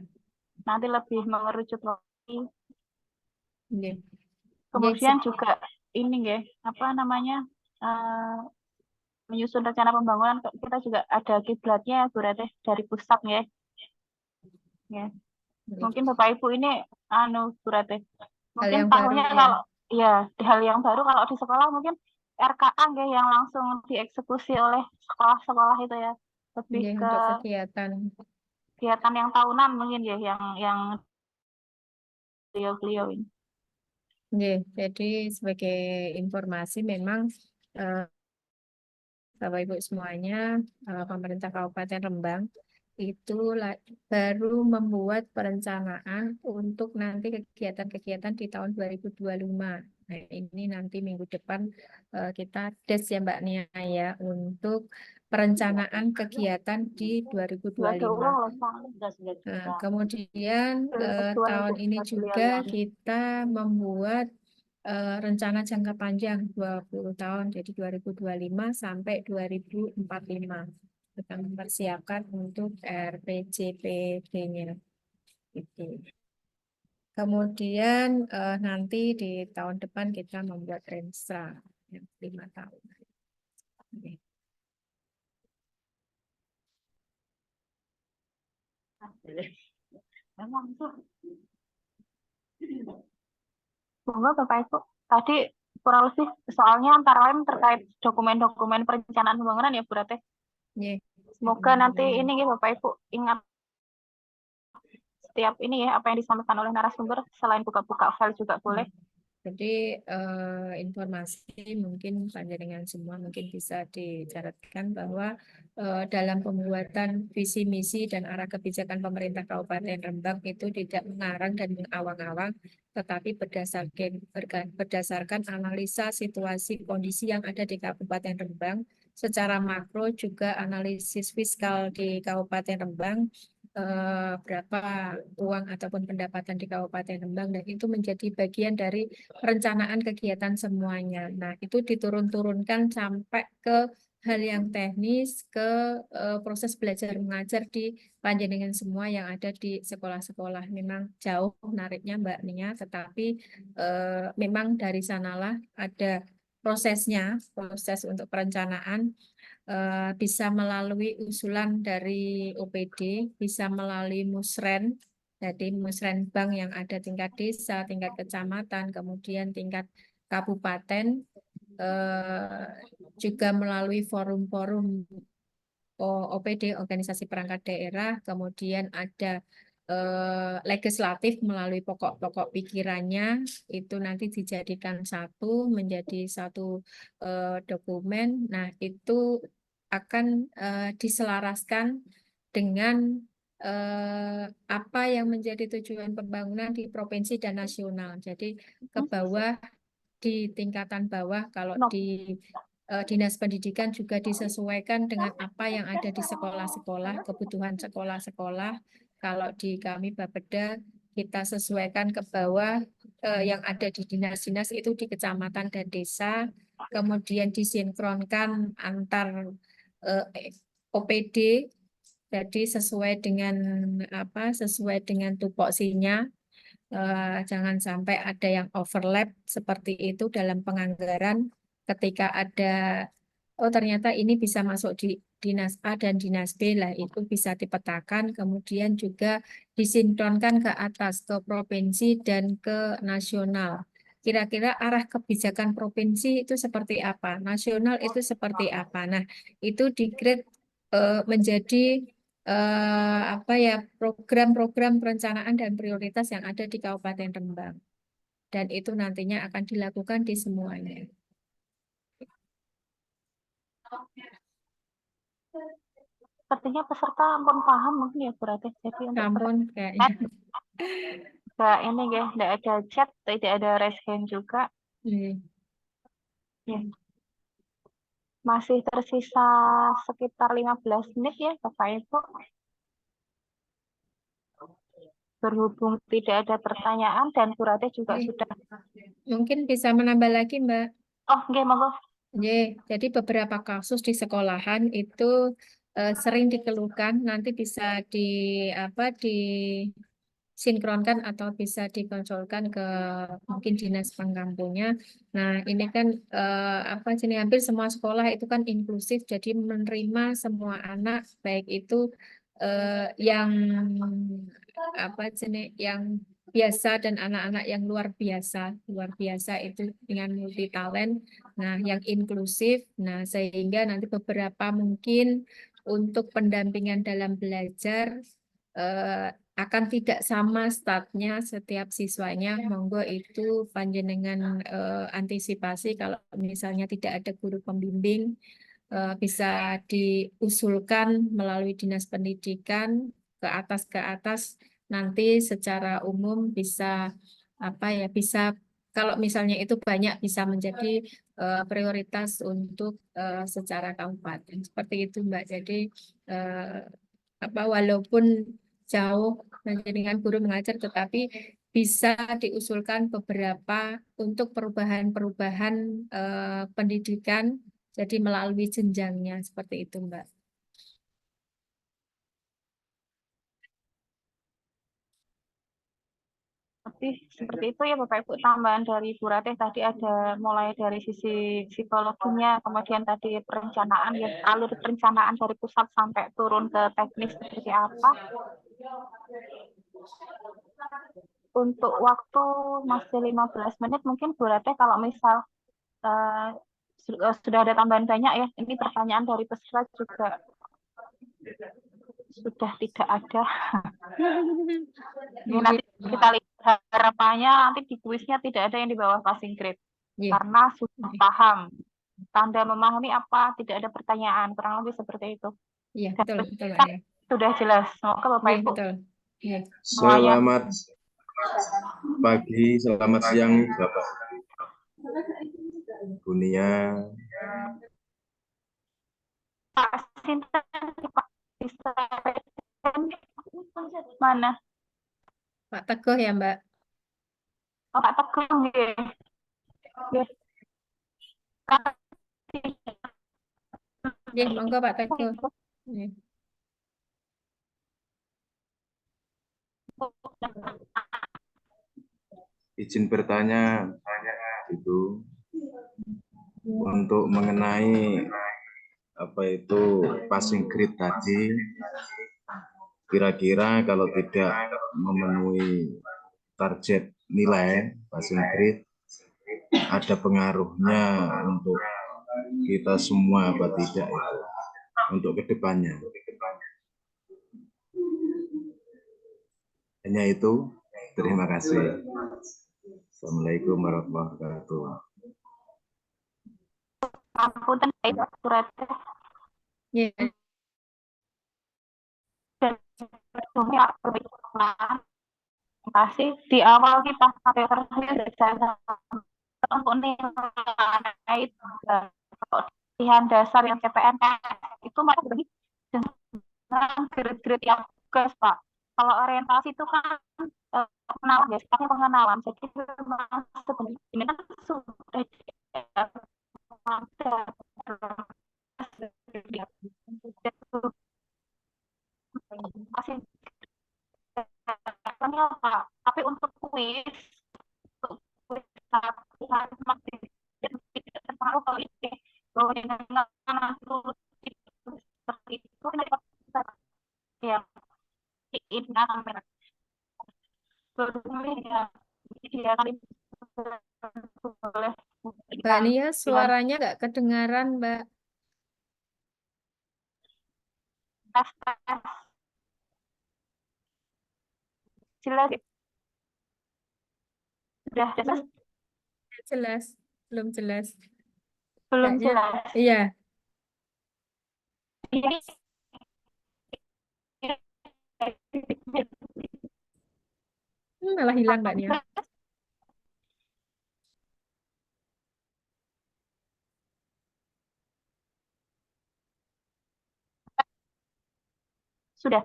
Nanti lebih mengerucut lagi. Nggih. Nggih, Kemudian juga ini nggih, apa namanya? eh, menyusun rencana pembangunan kita juga ada kiblatnya Bu Ratih dari pusat ya. Ya. nggih. Mungkin Bapak Ibu ini anu Bu Ratih. Hal Mungkin yang baru tahunya ya. kalau ya hal yang baru kalau di sekolah mungkin RKA nggih yang langsung dieksekusi oleh sekolah-sekolah itu ya. Lebih Nggih, ke untuk kegiatan. kegiatan yang tahunan mungkin ya yang beliau-beliau ini. Nggih, jadi sebagai informasi memang eh, Bapak Ibu semuanya, pemerintah Kabupaten Rembang itu baru membuat perencanaan untuk nanti kegiatan-kegiatan di tahun 2025. Nah, ini nanti minggu depan kita des ya Mbak Nia ya untuk perencanaan kegiatan di Nggak ada 2025. uang loh, Pak. Nah, kemudian Bantuan tahun untuk ini buat beliau juga yang kita membuat rencana jangka panjang 20 tahun, jadi 2025 sampai 2045. Kita mempersiapkan untuk RPJPD-nya. Gitu. Kemudian nanti di tahun depan kita membuat Renstra yang 5 tahun. Oke. memang tuh. Semoga Bapak Ibu tadi kurang lebih soalnya antara lain terkait dokumen-dokumen perencanaan pembangunan ya Bu Ratih. Yeah. Semoga nanti ini ya Bapak Ibu ingat setiap ini ya apa yang disampaikan oleh narasumber selain buka-buka file juga boleh. Jadi informasi mungkin panjenengan semua mungkin bisa dicatatkan bahwa dalam pembuatan visi misi dan arah kebijakan pemerintah Kabupaten Rembang itu tidak mengarang dan mengawang-awang, tetapi berdasarkan analisa situasi kondisi yang ada di Kabupaten Rembang, secara makro juga analisis fiskal di Kabupaten Rembang, berapa uang ataupun pendapatan di Kabupaten Rembang, dan itu menjadi bagian dari perencanaan kegiatan semuanya. Nah, itu diturun-turunkan sampai ke hal yang teknis, ke proses belajar mengajar di panjenengan semua yang ada di sekolah-sekolah. Memang jauh menariknya Mbak Nia, tetapi memang dari sanalah ada prosesnya, proses untuk perencanaan bisa melalui usulan dari OPD, bisa melalui musren, jadi musrenbang yang ada tingkat desa, tingkat kecamatan, kemudian tingkat kabupaten, juga melalui forum-forum OPD, organisasi perangkat daerah, kemudian ada legislatif melalui pokok-pokok pikirannya, itu nanti dijadikan satu, menjadi satu dokumen. Nah, itu akan diselaraskan dengan apa yang menjadi tujuan pembangunan di provinsi dan nasional. Jadi ke bawah, di tingkatan bawah, kalau di Dinas Pendidikan juga disesuaikan dengan apa yang ada di sekolah-sekolah, kebutuhan sekolah-sekolah. Kalau di kami Bapeda, kita sesuaikan ke bawah yang ada di dinas-dinas itu di kecamatan dan desa, kemudian disinkronkan antar OPD, jadi sesuai dengan apa? Sesuai dengan tupoksinya. Jangan sampai ada yang overlap seperti itu dalam penganggaran ketika ada, oh ternyata ini bisa masuk di dinas A dan dinas B lah, itu bisa dipetakan, kemudian juga disinkronkan ke atas, ke provinsi dan ke nasional. Kira-kira arah kebijakan provinsi itu seperti apa, nasional itu seperti apa. Nah, itu di-grade menjadi apa ya, program-program perencanaan dan prioritas yang ada di Kabupaten Rembang, dan itu nantinya akan dilakukan di semuanya. Sepertinya peserta ampun paham mungkin ya Bu Ratih. Jadi untuk Sampun kayaknya. ini ya, tidak ada chat, tidak ada raise hand juga. Ya. Masih tersisa sekitar 15 menit ya Bapak Ibu. Berhubung tidak ada pertanyaan dan Bu Ratih juga sudah. Mungkin bisa menambah lagi Mbak. Oh, oke, monggo. Jadi beberapa kasus di sekolahan itu sering dikeluhkan, nanti bisa di apa disinkronkan atau bisa dikonsulkan ke mungkin dinas pengampungnya. Nah, ini kan apa jenis hampir semua sekolah itu kan inklusif, jadi menerima semua anak baik itu yang apa jenis yang biasa dan anak-anak yang luar biasa itu dengan multi talent. Nah, yang inklusif. Nah, sehingga nanti beberapa mungkin untuk pendampingan dalam belajar akan tidak sama startnya setiap siswanya. Monggo itu panjenengan antisipasi kalau misalnya tidak ada guru pembimbing bisa diusulkan melalui dinas pendidikan ke atas nanti secara umum bisa apa ya bisa kalau misalnya itu banyak bisa menjadi prioritas untuk secara kabupaten seperti itu Mbak. Jadi eh, apa walaupun jauh dengan guru mengajar tetapi bisa diusulkan beberapa untuk perubahan-perubahan pendidikan jadi melalui jenjangnya seperti itu Mbak. Seperti itu ya Bapak Ibu, tambahan dari Bu Ratih tadi ada mulai dari sisi psikologinya, kemudian tadi perencanaan ya, alur perencanaan dari pusat sampai turun ke teknis seperti apa. Untuk waktu masih 15 menit, mungkin Bu Ratih kalau misal sudah ada tambahan banyak ya, ini pertanyaan dari peserta juga sudah tidak ada. Ini nanti kita lihat harapannya nanti di kuisnya tidak ada yang di bawah passing grade. Karena sudah paham. Tanda memahami apa, tidak ada pertanyaan. Kurang lebih seperti itu. Iya, betul, betul, Kan ya. sudah jelas. Semoga Bapak Iya, Ibu betul. Iya. Selamat pagi, selamat siang Bapak Bunia. Pak Sinten, Pak bisa mana? Pak Teguh ya Mbak. Oh, Pak Teguh nggih. Nggih. Iya, monggo Pak Teguh. Iya. Izin bertanya itu untuk mengenai apa itu passing grade tadi, kira-kira kalau tidak memenuhi target nilai passing grade ada pengaruhnya untuk kita semua apa tidak itu untuk kedepannya. Hanya itu. Terima kasih. Assalamualaikum warahmatullahi wabarakatuh. Apunten surat Iya. kasih di awal kita paper untuk nilai latihan dasar yang CPNS itu masih lebih dengan grade-grade yang bagus Pak. Kalau orientasi itu kan pengenalan ya, sifatnya pengenalan. Jadi memang sebenarnya ini kan sudah masih Pak. Tapi untuk kuis latihan masih tidak terpengaruh kalau ini kalau dengan seperti itu ya ini akan dia kali boleh Mbak Nia suaranya nggak kedengaran Mbak. tes jelas sudah jelas Jelas, belum jelas. belum Kayaknya, jelas iya. ini Malah hilang Mbak Nia. sudah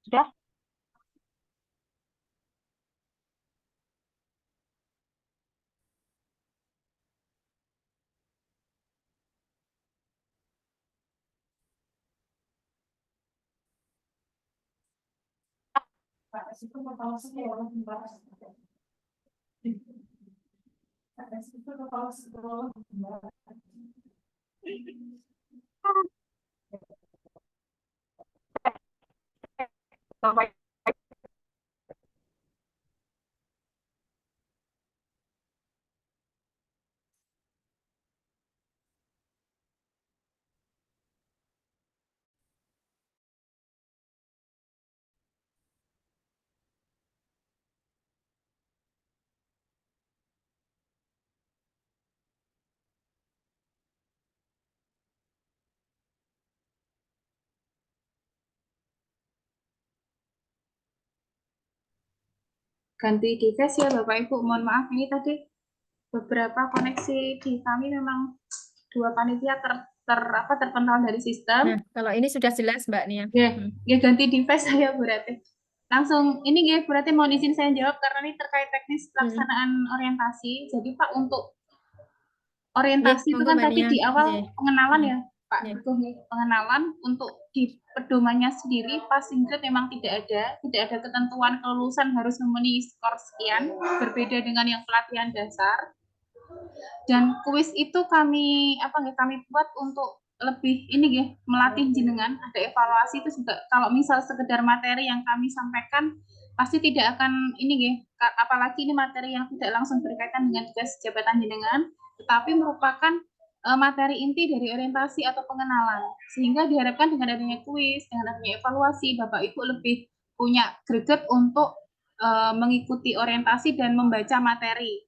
sudah Bapak ganti device ya Bapak Ibu. Mohon maaf ini tadi beberapa koneksi di kami memang dua panitia terpental dari sistem. Nah, kalau ini sudah jelas Mbak Nia. Ya ganti device saya berarti. Langsung ini ya berarti mohon izin saya jawab karena ini terkait teknis pelaksanaan orientasi. Jadi Pak untuk orientasi itu monggo, kan Mbak tadi Nia. di awal Nggih. pengenalan ya Pak. Nggih. Betul nih, pengenalan untuk di pedomannya sendiri passing grade memang tidak ada ketentuan kelulusan harus memenuhi skor sekian, berbeda dengan yang pelatihan dasar. Dan kuis itu kami buat untuk lebih ini ya melatih jenengan, ada evaluasi itu juga. Kalau misal sekedar materi yang kami sampaikan pasti tidak akan ini ya, apalagi ini materi yang tidak langsung berkaitan dengan tugas jabatan jenengan, tetapi merupakan materi inti dari orientasi atau pengenalan, sehingga diharapkan dengan adanya kuis, dengan adanya evaluasi, Bapak Ibu lebih punya greget untuk mengikuti orientasi dan membaca materi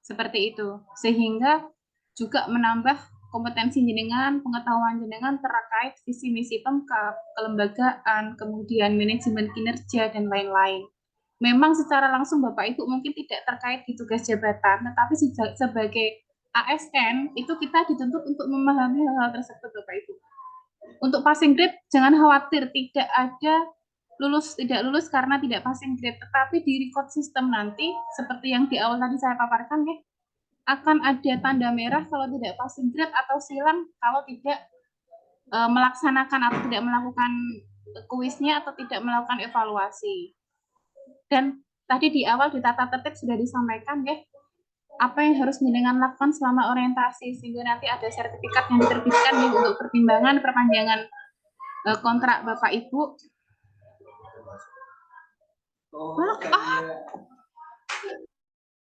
seperti itu, sehingga juga menambah kompetensi jenengan, pengetahuan jenengan terkait visi misi pemkab, kelembagaan, kemudian manajemen kinerja dan lain-lain. Memang secara langsung Bapak Ibu mungkin tidak terkait di tugas jabatan, tetapi sebagai ASN itu kita dituntut untuk memahami hal-hal tersebut Bapak Ibu. Untuk passing grade jangan khawatir, tidak ada tidak lulus karena tidak passing grade, tetapi di record system nanti seperti yang di awal tadi saya paparkan ya, akan ada tanda merah kalau tidak passing grade atau silang kalau tidak melaksanakan atau tidak melakukan kuisnya atau tidak melakukan evaluasi. Dan tadi di awal di tata tertib sudah disampaikan ya, apa yang harus jenengan lakukan selama orientasi sehingga nanti ada sertifikat yang diterbitkan ya untuk pertimbangan perpanjangan kontrak Bapak Ibu.